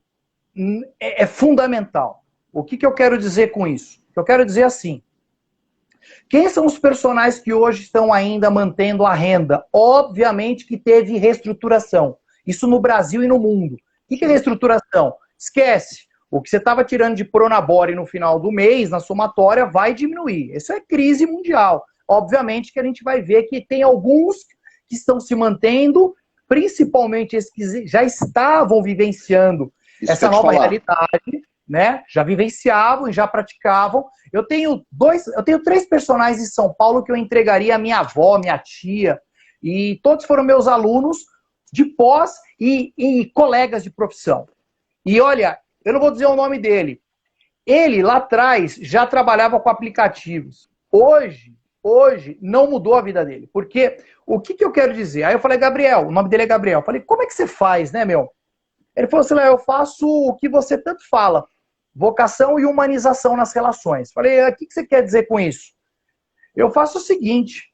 é fundamental. O que eu quero dizer com isso? Eu quero dizer assim, quem são os personagens que hoje estão ainda mantendo a renda? Obviamente que teve reestruturação. Isso no Brasil e no mundo. O que é reestruturação? Esquece. O que você estava tirando de Pronabore no final do mês, na somatória, vai diminuir. Isso é crise mundial. Obviamente que a gente vai ver que tem alguns que estão se mantendo, principalmente esses que já estavam vivenciando essa nova realidade, né? Já vivenciavam e já praticavam. Eu tenho 3 personagens em São Paulo que eu entregaria a minha avó, minha tia, e todos foram meus alunos de pós e colegas de profissão. E olha, eu não vou dizer o nome dele. Ele, lá atrás, já trabalhava com aplicativos. Hoje não mudou a vida dele. Porque, o que eu quero dizer? Aí eu falei, Gabriel, o nome dele é Gabriel. Eu falei, como é que você faz, né, meu? Ele falou assim, eu faço o que você tanto fala. Vocação e humanização nas relações. Eu falei, o que você quer dizer com isso? Eu faço o seguinte,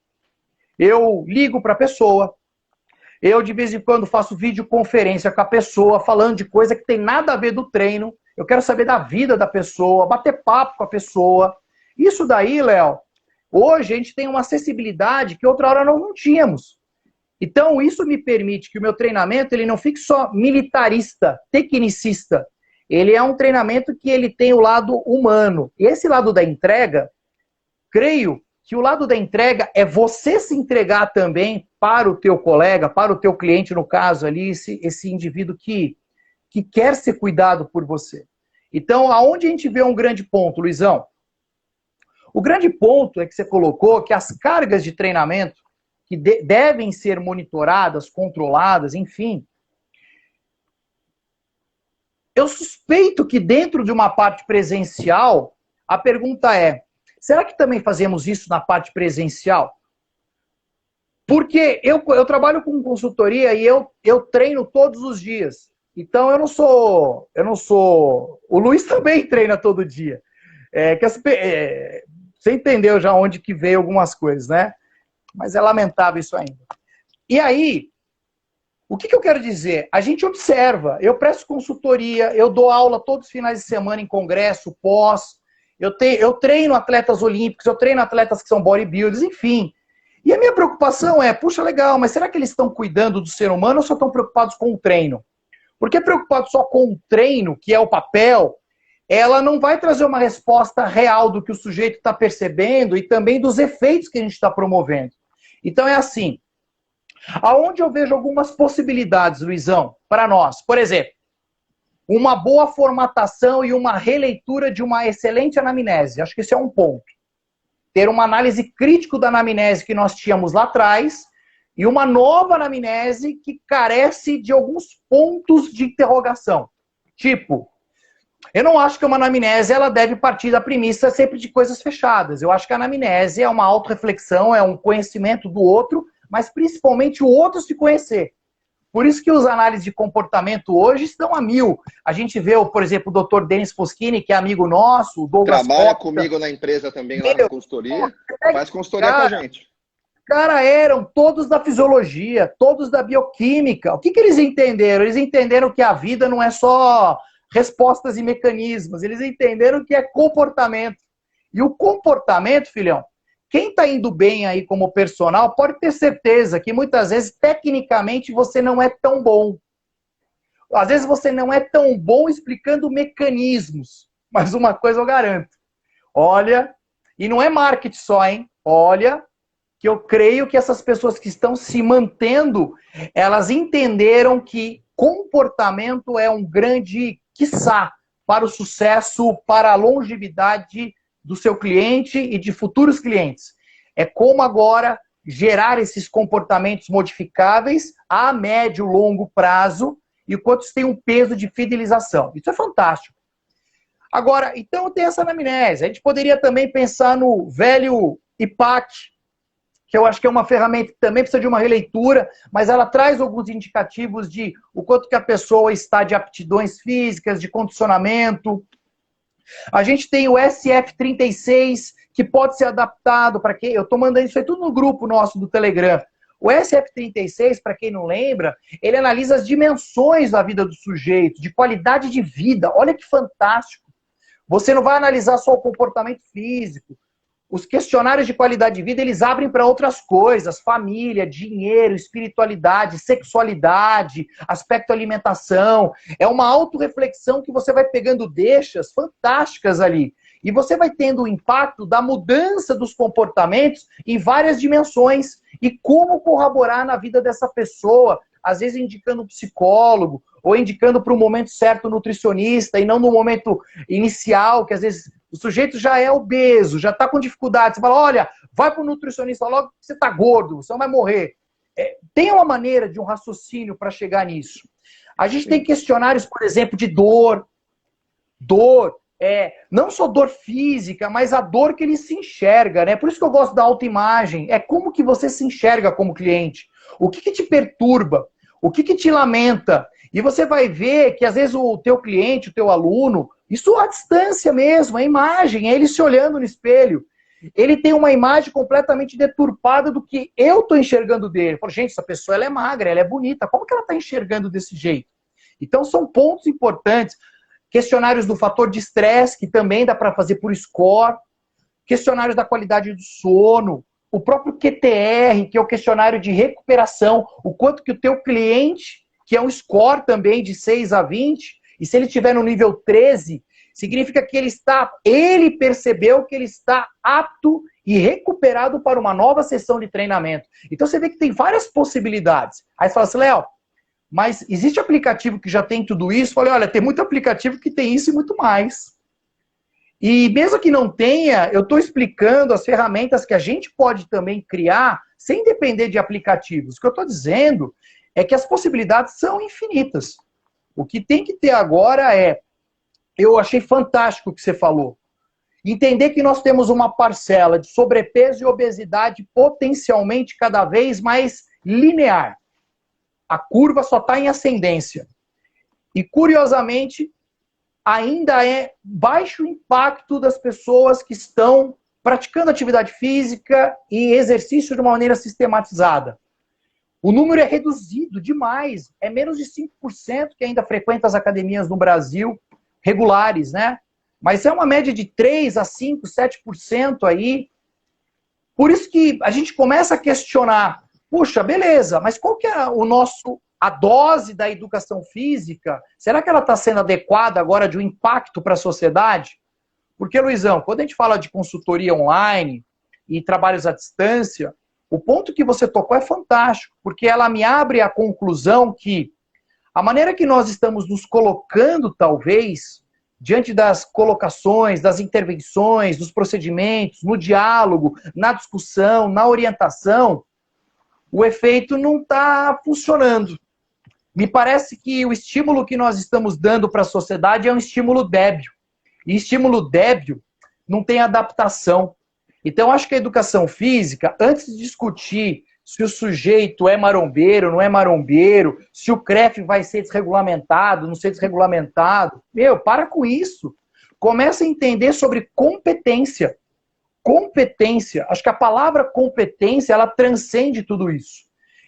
eu ligo para a pessoa, eu de vez em quando faço videoconferência com a pessoa, falando de coisa que tem nada a ver do treino, eu quero saber da vida da pessoa, bater papo com a pessoa. Isso daí, Léo, hoje a gente tem uma acessibilidade que outra hora nós não tínhamos. Então, isso me permite que o meu treinamento ele não fique só militarista, tecnicista. Ele é um treinamento que ele tem o lado humano. E esse lado da entrega, creio que o lado da entrega é você se entregar também para o teu colega, para o teu cliente, no caso ali, esse indivíduo que quer ser cuidado por você. Então, aonde a gente vê um grande ponto, Luizão? O grande ponto é que você colocou que as cargas de treinamento que devem ser monitoradas, controladas, enfim. Eu suspeito que dentro de uma parte presencial, a pergunta é, será que também fazemos isso na parte presencial? Porque eu trabalho com consultoria e eu treino todos os dias. Então eu não sou... O Luiz também treina todo dia. Você entendeu já onde que veio algumas coisas, né? Mas é lamentável isso ainda. E aí, o que eu quero dizer? A gente observa, eu presto consultoria, eu dou aula todos os finais de semana em congresso, pós, eu treino atletas olímpicos, eu treino atletas que são bodybuilders, enfim. E a minha preocupação é, puxa, legal, mas será que eles estão cuidando do ser humano ou só estão preocupados com o treino? Porque preocupado só com o treino, que é o papel, ela não vai trazer uma resposta real do que o sujeito está percebendo e também dos efeitos que a gente está promovendo. Então é assim, aonde eu vejo algumas possibilidades, Luizão, para nós. Por exemplo, uma boa formatação e uma releitura de uma excelente anamnese. Acho que esse é um ponto. Ter uma análise crítica da anamnese que nós tínhamos lá atrás e uma nova anamnese que carece de alguns pontos de interrogação. Tipo, eu não acho que uma anamnese ela deve partir da premissa sempre de coisas fechadas. Eu acho que a anamnese é uma autorreflexão, é um conhecimento do outro, mas principalmente o outro se conhecer. Por isso que os análises de comportamento hoje estão a mil. A gente vê, por exemplo, o Dr. Denis Foschini, que é amigo nosso, o Douglas Trabalha Costa, comigo na empresa também, lá na consultoria. Faz consultoria com a gente. Cara, eram todos da fisiologia, todos da bioquímica. O que eles entenderam? Eles entenderam que a vida não é só respostas e mecanismos. Eles entenderam que é comportamento. E o comportamento, filhão, quem está indo bem aí como personal pode ter certeza que muitas vezes, tecnicamente, você não é tão bom. Às vezes você não é tão bom explicando mecanismos. Mas uma coisa eu garanto. Olha, e não é marketing só, hein? Olha, que eu creio que essas pessoas que estão se mantendo, elas entenderam que comportamento é um grande quiçá para o sucesso, para a longevidade do seu cliente e de futuros clientes. É como agora gerar esses comportamentos modificáveis a médio e longo prazo e o quanto isso tem um peso de fidelização. Isso é fantástico. Agora, então tem essa anamnese. A gente poderia também pensar no velho IPAC, que eu acho que é uma ferramenta que também precisa de uma releitura, mas ela traz alguns indicativos de o quanto que a pessoa está de aptidões físicas, de condicionamento. A gente tem o SF36, que pode ser adaptado para quem... Eu estou mandando isso aí tudo no grupo nosso do Telegram. O SF36, para quem não lembra, ele analisa as dimensões da vida do sujeito, de qualidade de vida. Olha que fantástico. Você não vai analisar só o comportamento físico. Os questionários de qualidade de vida, eles abrem para outras coisas. Família, dinheiro, espiritualidade, sexualidade, aspecto alimentação. É uma autorreflexão que você vai pegando deixas fantásticas ali. E você vai tendo o impacto da mudança dos comportamentos em várias dimensões. E como corroborar na vida dessa pessoa. Às vezes indicando um psicólogo, ou indicando para o momento certo o nutricionista, e não no momento inicial, que às vezes o sujeito já é obeso, já está com dificuldade. Você fala, olha, vai para o nutricionista logo que você está gordo, você não vai morrer. Tem uma maneira de um raciocínio para chegar nisso. A gente tem questionários, por exemplo, de dor. Dor, não só dor física, mas a dor que ele se enxerga, né? Por isso que eu gosto da autoimagem. É como que você se enxerga como cliente. O que te perturba? O que te lamenta? E você vai ver que, às vezes, o teu cliente, o teu aluno, isso à distância mesmo, a imagem, é ele se olhando no espelho. Ele tem uma imagem completamente deturpada do que eu estou enxergando dele. Falo, gente, essa pessoa ela é magra, ela é bonita. Como que ela está enxergando desse jeito? Então, são pontos importantes. Questionários do fator de estresse, que também dá para fazer por score. Questionários da qualidade do sono. O próprio QTR, que é o questionário de recuperação. O quanto que o teu cliente, que é um score também de 6 a 20, e se ele estiver no nível 13, significa que ele percebeu que ele está apto e recuperado para uma nova sessão de treinamento. Então você vê que tem várias possibilidades. Aí você fala assim, Léo, mas existe aplicativo que já tem tudo isso? Eu falei, olha, tem muito aplicativo que tem isso e muito mais. E mesmo que não tenha, eu estou explicando as ferramentas que a gente pode também criar sem depender de aplicativos. O que eu estou dizendo é que as possibilidades são infinitas. O que tem que ter agora eu achei fantástico o que você falou, entender que nós temos uma parcela de sobrepeso e obesidade potencialmente cada vez mais linear. A curva só está em ascendência. E, curiosamente, ainda é baixo impacto das pessoas que estão praticando atividade física e exercício de uma maneira sistematizada. O número é reduzido demais. É menos de 5% que ainda frequenta as academias no Brasil, regulares, né? Mas é uma média de 3 a 5, 7% aí. Por isso que a gente começa a questionar, puxa, beleza, mas qual que é a dose da educação física? Será que ela está sendo adequada agora de um impacto para a sociedade? Porque, Luizão, quando a gente fala de consultoria online e trabalhos à distância, o ponto que você tocou é fantástico, porque ela me abre a conclusão que a maneira que nós estamos nos colocando, talvez, diante das colocações, das intervenções, dos procedimentos, no diálogo, na discussão, na orientação, o efeito não está funcionando. Me parece que o estímulo que nós estamos dando para a sociedade é um estímulo débil. E estímulo débil não tem adaptação. Então, acho que a educação física, antes de discutir se o sujeito é marombeiro, não é marombeiro, se o CREF vai ser desregulamentado, não ser desregulamentado, para com isso. Começa a entender sobre competência. Competência. Acho que a palavra competência, ela transcende tudo isso.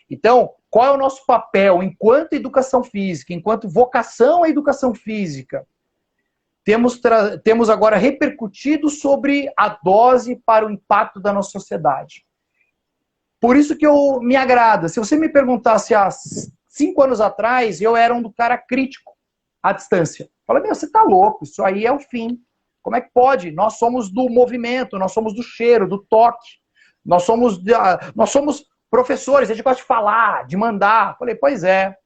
Então, qual é o nosso papel enquanto educação física, enquanto vocação à educação física? Temos agora repercutido sobre a dose para o impacto da nossa sociedade. Por isso que me agrada. Se você me perguntasse há 5 anos atrás, eu era um cara crítico à distância. Falei, você tá louco, isso aí é o fim. Como é que pode? Nós somos do movimento, nós somos do cheiro, do toque. Nós somos professores, a gente gosta de falar, de mandar. Falei, pois é.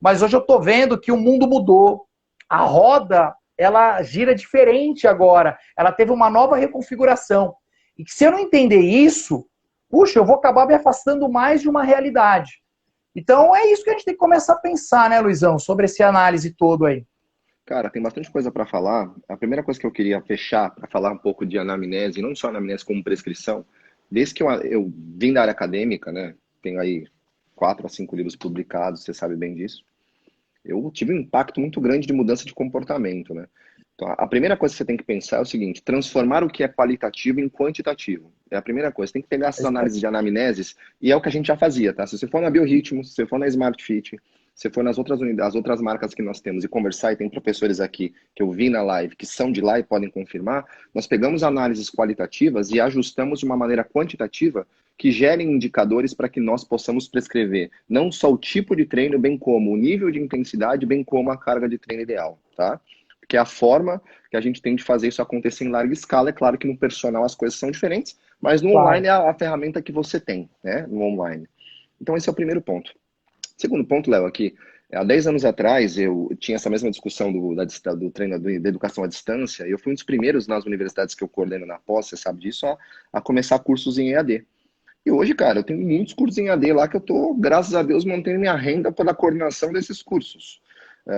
Mas hoje eu tô vendo que o mundo mudou. A roda, ela gira diferente agora. Ela teve uma nova reconfiguração. E que se eu não entender isso, puxa, eu vou acabar me afastando mais de uma realidade. Então é isso que a gente tem que começar a pensar, né, Luizão, sobre essa análise todo aí. Cara, tem bastante coisa para falar. A primeira coisa que eu queria fechar para falar um pouco de anamnese, não só anamnese como prescrição, desde que eu vim da área acadêmica, né, tenho aí 4 a 5 livros publicados, você sabe bem disso, eu tive um impacto muito grande de mudança de comportamento, né? Então, a primeira coisa que você tem que pensar é o seguinte: transformar o que é qualitativo em quantitativo. É a primeira coisa. Você tem que pegar essas análises de anamneses, e é o que a gente já fazia, tá? Se você for na Biorritmo, se você for na Smart Fit, se for nas outras unidades, as outras marcas que nós temos e conversar, e tem professores aqui que eu vi na live, que são de lá e podem confirmar, nós pegamos análises qualitativas e ajustamos de uma maneira quantitativa que gerem indicadores para que nós possamos prescrever não só o tipo de treino, bem como o nível de intensidade, bem como a carga de treino ideal, tá? Porque é a forma que a gente tem de fazer isso acontecer em larga escala. É claro que no personal as coisas são diferentes, mas no online é a ferramenta que você tem, né? No online. Então esse é o primeiro ponto. Segundo ponto, Léo, aqui, há 10 anos atrás eu tinha essa mesma discussão do treino da educação à distância, e eu fui um dos primeiros nas universidades que eu coordeno na pós, você sabe disso, a começar cursos em EAD. E hoje, cara, eu tenho muitos cursos em EAD lá que eu tô, graças a Deus, mantendo minha renda pela coordenação desses cursos.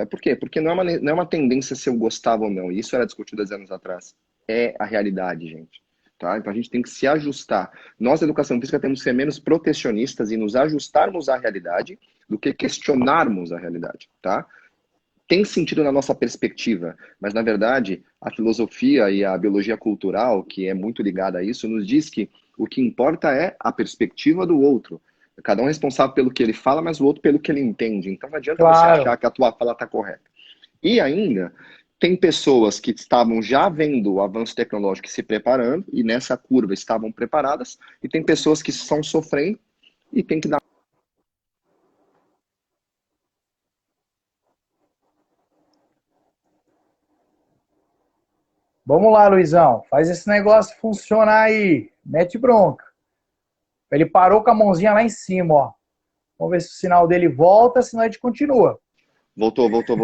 Por quê? Porque não é uma tendência se eu gostava ou não. E isso era discutido 10 anos atrás. É a realidade, gente. Tá? Então a gente tem que se ajustar. Nós, da educação física, temos que ser menos protecionistas e nos ajustarmos à realidade do que questionarmos a realidade. Tá? Tem sentido na nossa perspectiva, mas na verdade a filosofia e a biologia cultural, que é muito ligada a isso, nos diz que o que importa é a perspectiva do outro. Cada um é responsável pelo que ele fala, mas o outro pelo que ele entende. Então não adianta você achar que a tua fala está correta. E ainda, tem pessoas que estavam já vendo o avanço tecnológico e se preparando, e nessa curva estavam preparadas, e tem pessoas que estão sofrendo e tem que dar. Vamos lá, Luizão. Faz esse negócio funcionar aí. Mete bronca. Ele parou com a mãozinha lá em cima, ó. Vamos ver se o sinal dele volta, senão a gente continua. Voltou. Voltou.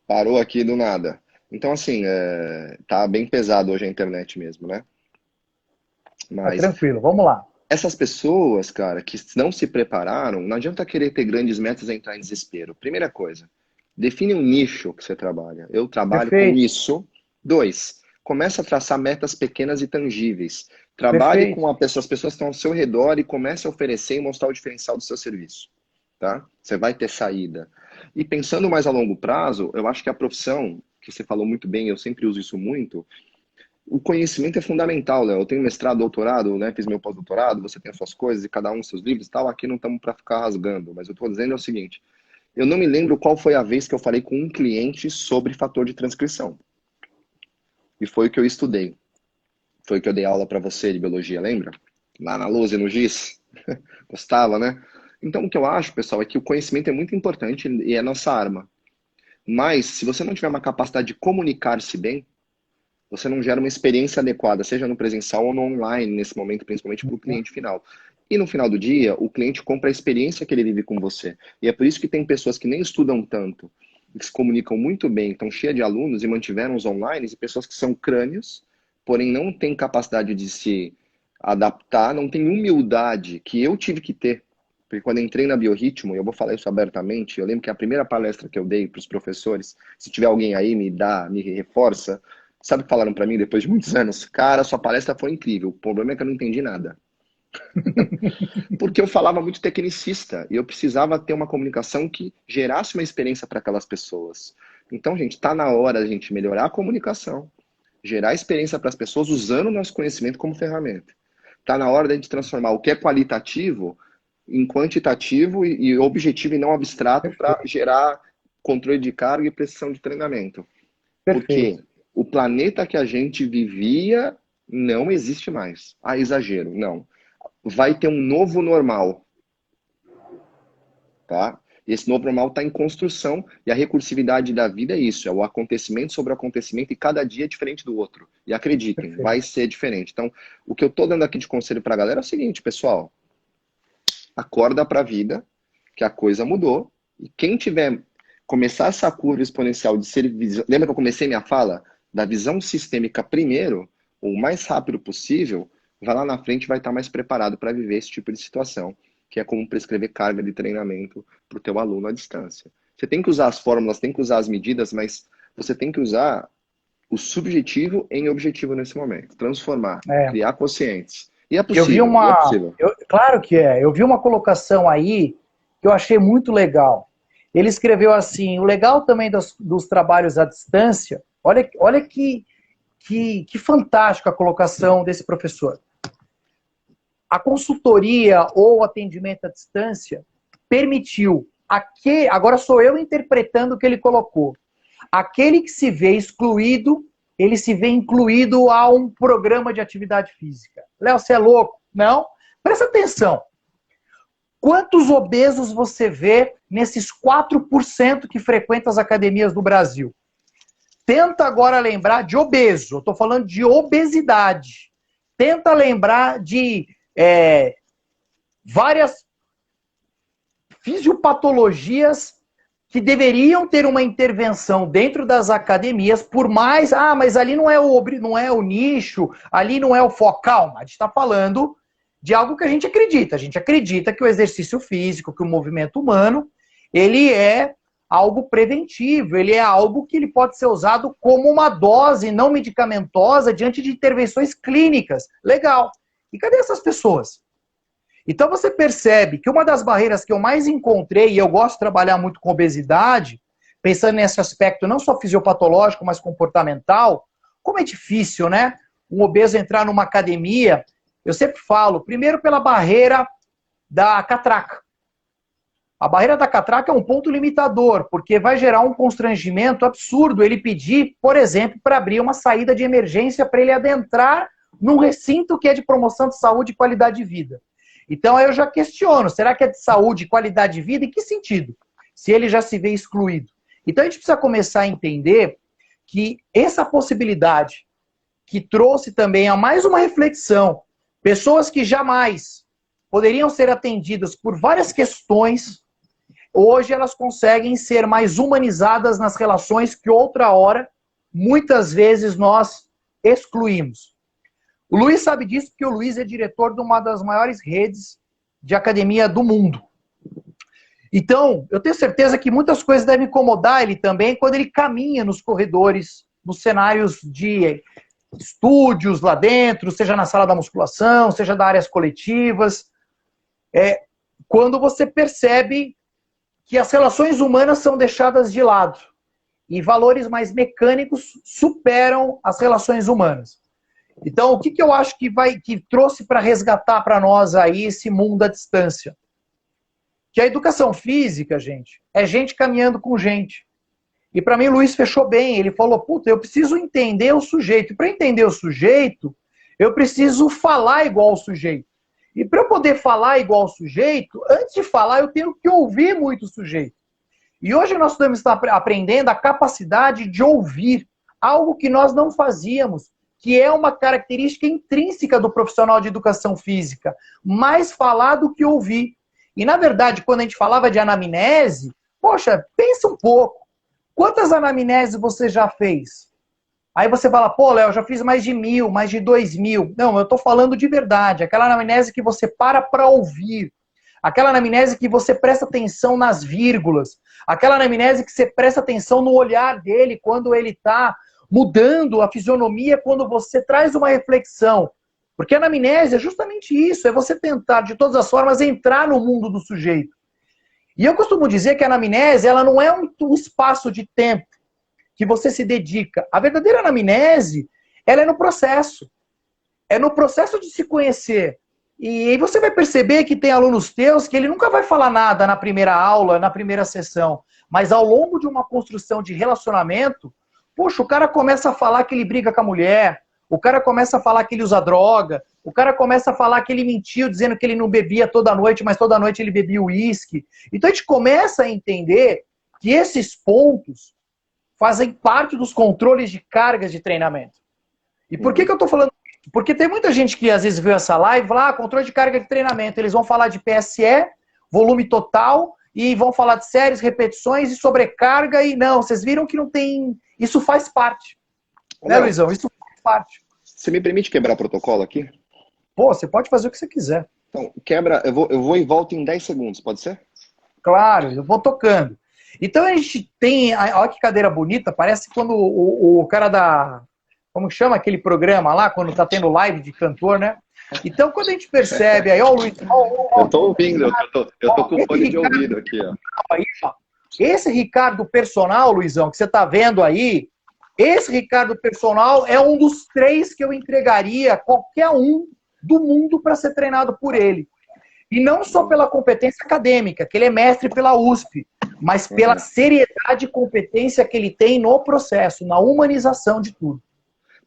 Parou aqui do nada. Então, assim, tá bem pesado hoje a internet mesmo, né? Mas tá tranquilo, vamos lá. essas pessoas, cara, que não se prepararam, não adianta querer ter grandes metas e entrar em desespero. Primeira coisa, define um nicho que você trabalha. Eu trabalho com isso. 2, começa a traçar metas pequenas e tangíveis. Trabalhe com as pessoas que estão ao seu redor e comece a oferecer e mostrar o diferencial do seu serviço. Tá? Você vai ter saída. E pensando mais a longo prazo, eu acho que a profissão, que você falou muito bem, eu sempre uso isso muito, o conhecimento é fundamental, Léo. Eu tenho mestrado, doutorado, né? Fiz meu pós-doutorado, você tem as suas coisas e cada um os seus livros e tal. Aqui não estamos para ficar rasgando, mas eu estou dizendo é o seguinte, eu não me lembro qual foi a vez que eu falei com um cliente sobre fator de transcrição. E foi o que eu estudei. Foi que eu dei aula para você de biologia, lembra? Lá na Luz e no GIS. Gostava, né? Então, o que eu acho, pessoal, é que o conhecimento é muito importante e é nossa arma. Mas, se você não tiver uma capacidade de comunicar-se bem, você não gera uma experiência adequada, seja no presencial ou no online, nesse momento, principalmente para o cliente final. E no final do dia, o cliente compra a experiência que ele vive com você. E é por isso que tem pessoas que nem estudam tanto, que se comunicam muito bem, estão cheias de alunos e mantiveram os online, e pessoas que são crânios, porém não têm capacidade de se adaptar, não têm humildade, que eu tive que ter. Porque quando eu entrei na Biorritmo, e eu vou falar isso abertamente, eu lembro que a primeira palestra que eu dei para os professores, se tiver alguém aí, me reforça, sabe o que falaram para mim depois de muitos anos? Cara, sua palestra foi incrível, o problema é que eu não entendi nada. Porque eu falava muito tecnicista, e eu precisava ter uma comunicação que gerasse uma experiência para aquelas pessoas. Então, gente, está na hora da gente melhorar a comunicação, gerar experiência para as pessoas usando o nosso conhecimento como ferramenta. Está na hora da gente transformar o que é qualitativo em quantitativo e objetivo e não abstrato para gerar controle de carga e precisão de treinamento. Porque o planeta que a gente vivia não existe mais. Ah, exagero. Não. Vai ter um novo normal. Tá? E esse novo normal está em construção e a recursividade da vida é isso. É o acontecimento sobre o acontecimento e cada dia é diferente do outro. E acreditem, vai ser diferente. Então, o que eu estou dando aqui de conselho para a galera é o seguinte, pessoal. Acorda para a vida, que a coisa mudou. E quem tiver começar essa curva exponencial de ser... Lembra que eu comecei minha fala? Da visão sistêmica primeiro, o mais rápido possível, vai lá na frente e vai estar mais preparado para viver esse tipo de situação, que é como prescrever carga de treinamento para o teu aluno à distância. Você tem que usar as fórmulas, tem que usar as medidas, mas você tem que usar o subjetivo em objetivo nesse momento. Transformar, criar conscientes. E é possível, é possível. Claro que é. Eu vi uma colocação aí que eu achei muito legal. Ele escreveu assim, o legal também dos trabalhos à distância, olha que fantástica a colocação desse professor. A consultoria ou atendimento à distância permitiu, agora sou eu interpretando o que ele colocou, aquele que se vê excluído, ele se vê incluído a um programa de atividade física. Léo, você é louco? Não? Presta atenção. Quantos obesos você vê nesses 4% que frequentam as academias do Brasil? Tenta agora lembrar de obeso. Eu estou falando de obesidade. Tenta lembrar de várias fisiopatologias que deveriam ter uma intervenção dentro das academias, por mais... mas ali não é o nicho, ali não é o foco. Calma, a gente está falando de algo que a gente acredita. A gente acredita que o exercício físico, que o movimento humano, ele é algo preventivo, ele é algo que ele pode ser usado como uma dose não medicamentosa diante de intervenções clínicas. Legal. E cadê essas pessoas? Então você percebe que uma das barreiras que eu mais encontrei, e eu gosto de trabalhar muito com obesidade, pensando nesse aspecto não só fisiopatológico, mas comportamental, como é difícil, né? Um obeso entrar numa academia, eu sempre falo, primeiro pela barreira da catraca. A barreira da catraca é um ponto limitador, porque vai gerar um constrangimento absurdo ele pedir, por exemplo, para abrir uma saída de emergência para ele adentrar num recinto que é de promoção de saúde e qualidade de vida. Então aí eu já questiono, será que é de saúde e qualidade de vida? Em que sentido? Se ele já se vê excluído. Então a gente precisa começar a entender que essa possibilidade que trouxe também a mais uma reflexão, pessoas que jamais poderiam ser atendidas por várias questões, hoje elas conseguem ser mais humanizadas nas relações que outra hora, muitas vezes, nós excluímos. O Luiz sabe disso porque o Luiz é diretor de uma das maiores redes de academia do mundo. Então, eu tenho certeza que muitas coisas devem incomodar ele também quando ele caminha nos corredores, nos cenários de estúdios lá dentro, seja na sala da musculação, seja das áreas coletivas. Quando você percebe que as relações humanas são deixadas de lado e valores mais mecânicos superam as relações humanas. Então, o que eu acho que trouxe para resgatar para nós aí esse mundo à distância? Que a educação física, gente, é gente caminhando com gente. E para mim o Luiz fechou bem, ele falou, puta, eu preciso entender o sujeito. E para entender o sujeito, eu preciso falar igual ao sujeito. E para eu poder falar igual ao sujeito, antes de falar, eu tenho que ouvir muito o sujeito. E hoje nós estamos aprendendo a capacidade de ouvir, algo que nós não fazíamos, que é uma característica intrínseca do profissional de educação física, mais falar do que ouvir. E, na verdade, quando a gente falava de anamnese, poxa, pensa um pouco. Quantas anamneses você já fez? Aí você fala, pô, Léo, já fiz mais de 1.000, mais de 2.000. Não, eu estou falando de verdade. Aquela anamnese que você para ouvir. Aquela anamnese que você presta atenção nas vírgulas. Aquela anamnese que você presta atenção no olhar dele quando ele está mudando a fisionomia, quando você traz uma reflexão. Porque a anamnese é justamente isso, é você tentar, de todas as formas, entrar no mundo do sujeito. E eu costumo dizer que a anamnese, ela não é um espaço de tempo que você se dedica. A verdadeira anamnese, ela é no processo. É no processo de se conhecer. E aí você vai perceber que tem alunos teus que ele nunca vai falar nada na primeira aula, na primeira sessão. Mas ao longo de uma construção de relacionamento, poxa, o cara começa a falar que ele briga com a mulher, o cara começa a falar que ele usa droga, o cara começa a falar que ele mentiu dizendo que ele não bebia toda noite, mas toda noite ele bebia uísque. Então a gente começa a entender que esses pontos fazem parte dos controles de cargas de treinamento. E por que eu estou falando isso? Porque tem muita gente que às vezes vê essa live e fala, controle de carga de treinamento. Eles vão falar de PSE, volume total, e vão falar de séries, repetições e sobrecarga, e não, vocês viram que não tem... Isso faz parte. Né, Luizão? Isso faz parte. Você me permite quebrar o protocolo aqui? Pô, você pode fazer o que você quiser. Então, quebra, eu vou e volto em 10 segundos, pode ser? Claro, eu vou tocando. Então a gente tem, olha que cadeira bonita, parece quando o cara da, como chama aquele programa lá, quando tá tendo live de cantor, né? Então quando a gente percebe, aí ó o Luiz... Eu tô ouvindo, eu tô com fone de ouvido aqui, ó. Aí, ó. Esse Ricardo Personal, Luizão, que você tá vendo aí, esse Ricardo Personal é um dos 3 que eu entregaria a qualquer um do mundo para ser treinado por ele. E não só pela competência acadêmica, que ele é mestre pela USP, mas pela seriedade e competência que ele tem no processo, na humanização de tudo.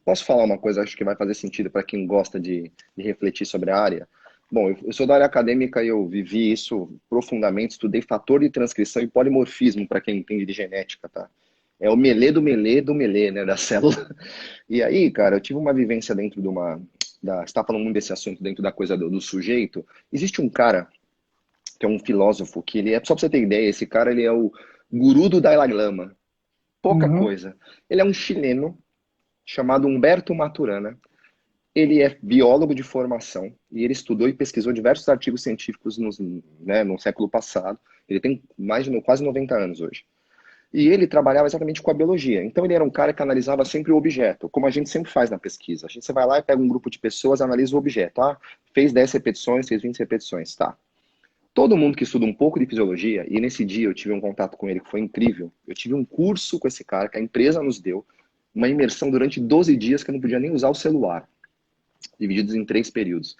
Posso falar uma coisa, acho que vai fazer sentido para quem gosta de refletir sobre a área? Bom, eu sou da área acadêmica e eu vivi isso profundamente, estudei fator de transcrição e polimorfismo, para quem entende de genética, tá? É o melê do melê do melê, né, da célula. E aí, cara, eu tive uma vivência dentro de uma... Você está falando muito desse assunto dentro da coisa do sujeito. Existe um cara que é um filósofo, que ele é, só pra você ter ideia, esse cara ele é o guru do Dalai Lama. Pouca coisa. Ele é um chileno chamado Humberto Maturana. Ele é biólogo de formação e ele estudou e pesquisou diversos artigos científicos no século passado. Ele tem quase 90 anos hoje. E ele trabalhava exatamente com a biologia. Então ele era um cara que analisava sempre o objeto, como a gente sempre faz na pesquisa. A gente vai lá e pega um grupo de pessoas, analisa o objeto. Ah, fez 10 repetições, fez 20 repetições, tá. Todo mundo que estuda um pouco de fisiologia, e nesse dia eu tive um contato com ele que foi incrível, eu tive um curso com esse cara que a empresa nos deu, uma imersão durante 12 dias que eu não podia nem usar o celular, divididos em 3 períodos.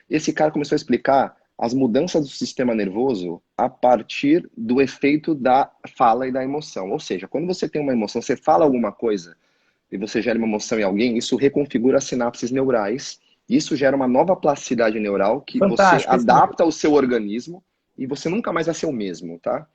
Esse cara começou a explicar as mudanças do sistema nervoso a partir do efeito da fala e da emoção. Ou seja, quando você tem uma emoção, você fala alguma coisa e você gera uma emoção em alguém, isso reconfigura as sinapses neurais. Isso gera uma nova plasticidade neural que Fantástico, você adapta ao seu organismo e você nunca mais vai ser o mesmo, tá?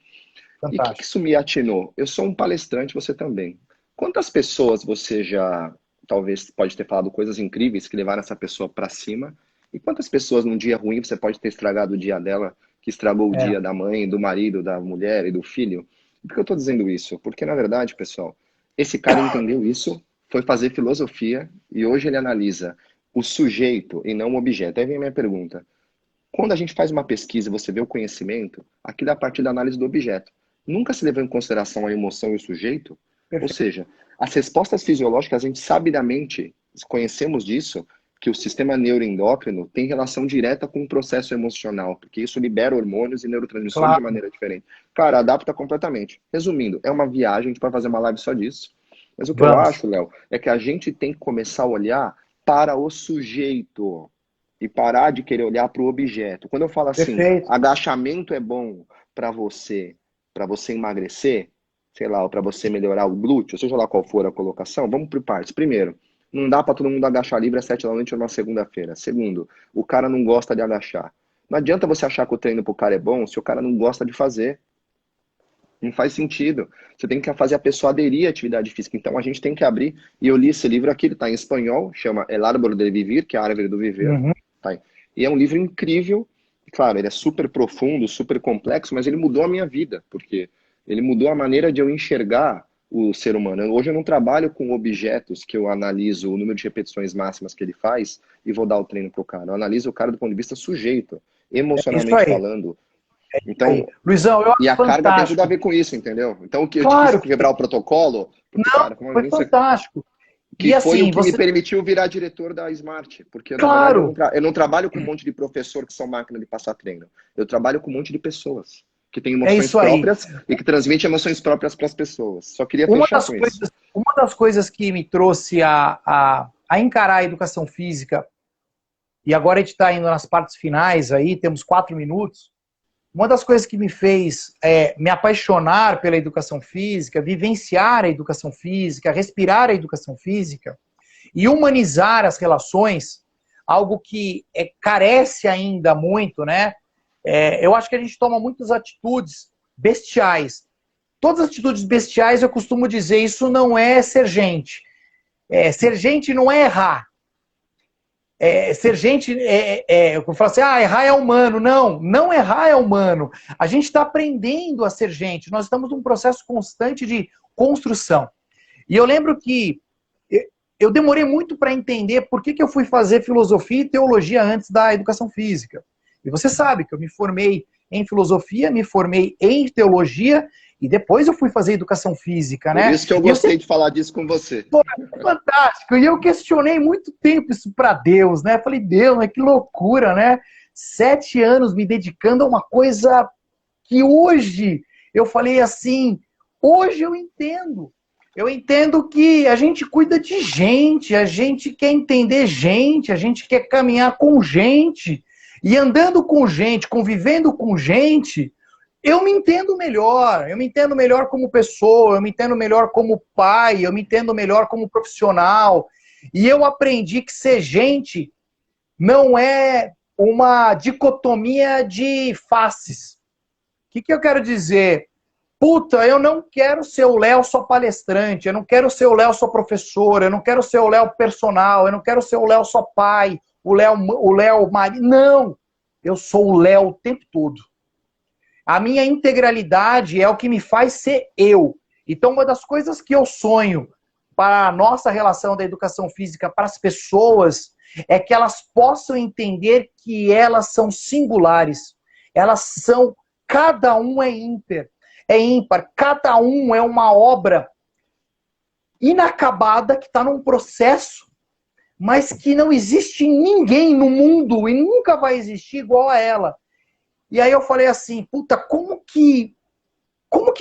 Fantástico. E o que isso me atinou? Eu sou um palestrante, você também. Quantas pessoas você já, talvez, pode ter falado coisas incríveis que levaram essa pessoa para cima? E quantas pessoas num dia ruim você pode ter estragado o dia dela, que estragou o dia da mãe, do marido, da mulher e do filho? Por que eu estou dizendo isso? Porque, na verdade, pessoal, esse cara entendeu isso, foi fazer filosofia e hoje ele analisa o sujeito e não o objeto. Aí vem a minha pergunta. Quando a gente faz uma pesquisa e você vê o conhecimento, aquilo é a partir da análise do objeto. Nunca se levou em consideração a emoção e o sujeito? Perfeito. Ou seja, as respostas fisiológicas, a gente sabidamente conhecemos disso, que o sistema neuroendócrino tem relação direta com o processo emocional, porque isso libera hormônios e neurotransmissores de maneira diferente. Cara, adapta completamente. Resumindo, é uma viagem, a gente vai fazer uma live só disso. Mas o que eu acho, Léo, é que a gente tem que começar a olhar para o sujeito e parar de querer olhar para o objeto. Quando eu falo assim, agachamento é bom para você emagrecer, sei lá, ou para você melhorar o glúteo, seja lá qual for a colocação, vamos por partes. Primeiro, não dá para todo mundo agachar livre às 7 da noite numa segunda-feira. Segundo, o cara não gosta de agachar. Não adianta você achar que o treino pro cara é bom se o cara não gosta de fazer. Não faz sentido. Você tem que fazer a pessoa aderir à atividade física. Então a gente tem que abrir. E eu li esse livro aqui, ele está em espanhol, chama El Árbol de Vivir, que é a árvore do viver. Uhum. Tá? E é um livro incrível. Claro, ele é super profundo, super complexo, mas ele mudou a minha vida, porque ele mudou a maneira de eu enxergar o ser humano. Hoje eu não trabalho com objetos que eu analiso o número de repetições máximas que ele faz e vou dar o treino pro cara. Eu analiso o cara do ponto de vista sujeito, emocionalmente falando. Então, Luizão, eu acho e a fantástico. carga tem tudo a ver com isso, entendeu? Então, o que eu Claro. quis quebrar o protocolo... Porque, não, cara, foi fantástico. Que e foi assim, o que me permitiu virar diretor da Smart. Porque, claro. na verdade, eu não trabalho com um monte de professor que são máquina de passar treino. Eu trabalho com um monte de pessoas que têm emoções próprias e que transmitem emoções próprias para as pessoas. Só queria fechar com isso. Uma das coisas que me trouxe a encarar a educação física, e agora a gente está indo nas partes finais aí, temos 4 minutos, uma das coisas que me fez me apaixonar pela educação física, vivenciar a educação física, respirar a educação física e humanizar as relações, algo que carece ainda muito, né? Eu acho que a gente toma muitas atitudes bestiais. Todas as atitudes bestiais, eu costumo dizer, isso não é ser gente. Ser gente não é errar. Ser gente, eu falo assim, errar é humano. Não, não errar é humano. A gente está aprendendo a ser gente. Nós estamos num processo constante de construção. E eu lembro que eu demorei muito para entender por que eu fui fazer filosofia e teologia antes da educação física. E você sabe que eu me formei em filosofia, me formei em teologia e depois eu fui fazer educação física, né? Por isso que eu gostei de falar disso com você. Pô, fantástico. E eu questionei muito tempo isso para Deus, né? Falei, Deus, mas que loucura, né? 7 anos me dedicando a uma coisa que hoje eu falei assim, hoje eu entendo. Eu entendo que a gente cuida de gente, a gente quer entender gente, a gente quer caminhar com gente. E andando com gente, convivendo com gente, eu me entendo melhor como pessoa, eu me entendo melhor como pai, eu me entendo melhor como profissional. E eu aprendi que ser gente não é uma dicotomia de faces. O que eu quero dizer? Puta, eu não quero ser o Léo só palestrante, eu não quero ser o Léo só professor, eu não quero ser o Léo personal, eu não quero ser o Léo só pai, o Léo marido. Não! Eu sou o Léo o tempo todo. A minha integralidade é o que me faz ser eu. Então, uma das coisas que eu sonho para a nossa relação da educação física para as pessoas é que elas possam entender que elas são singulares. Elas são, cada um é ímpar, cada um é uma obra inacabada que está num processo, mas que não existe ninguém no mundo e nunca vai existir igual a ela. E aí eu falei assim, puta, como que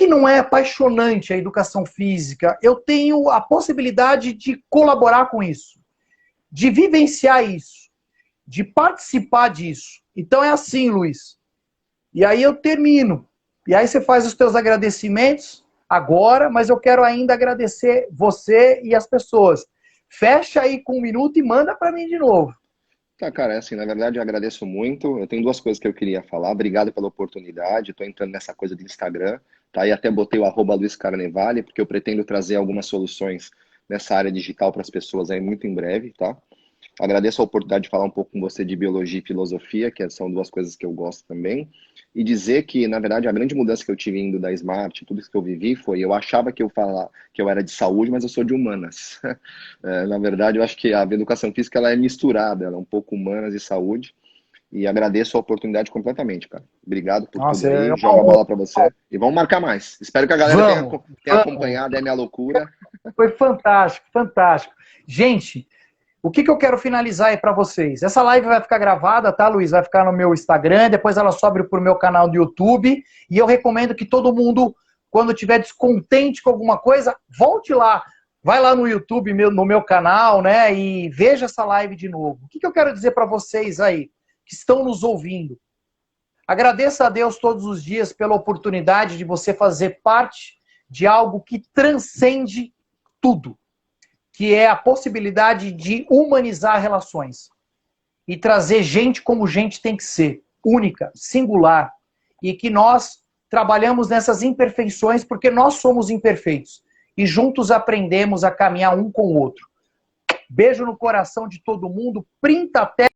não é apaixonante a educação física? Eu tenho a possibilidade de colaborar com isso, de vivenciar isso, de participar disso. Então é assim, Luiz. E aí eu termino. E aí você faz os teus agradecimentos agora, mas eu quero ainda agradecer você e as pessoas. Fecha aí com 1 minuto e manda para mim de novo. Tá, cara, assim, na verdade eu agradeço muito. Eu tenho 2 coisas que eu queria falar. Obrigado pela oportunidade. Estou entrando nessa coisa de Instagram, tá? E até botei o @LuizCarnevale, porque eu pretendo trazer algumas soluções nessa área digital para as pessoas aí muito em breve, tá? Agradeço a oportunidade de falar um pouco com você de biologia e filosofia, que são 2 coisas que eu gosto também. E dizer que, na verdade, a grande mudança que eu tive indo da Smart, tudo isso que eu vivi, foi... Eu achava que eu era de saúde, mas eu sou de humanas. Na verdade, eu acho que a educação física ela é misturada, ela é um pouco humanas e saúde. E agradeço a oportunidade completamente, cara. Obrigado por tudo aí. Joga a bola para você. E vamos marcar mais. Espero que a galera tenha acompanhado a minha loucura. Foi fantástico, fantástico. Gente... O que eu quero finalizar aí para vocês? Essa live vai ficar gravada, tá, Luiz? Vai ficar no meu Instagram, depois ela sobe pro meu canal do YouTube. E eu recomendo que todo mundo, quando estiver descontente com alguma coisa, volte lá. Vai lá no YouTube, no meu canal, né? E veja essa live de novo. O que eu quero dizer para vocês aí, que estão nos ouvindo? Agradeça a Deus todos os dias pela oportunidade de você fazer parte de algo que transcende tudo. que é a possibilidade de humanizar relações e trazer gente como gente tem que ser, única, singular, e que nós trabalhamos nessas imperfeições porque nós somos imperfeitos e juntos aprendemos a caminhar um com o outro. Beijo no coração de todo mundo, printa até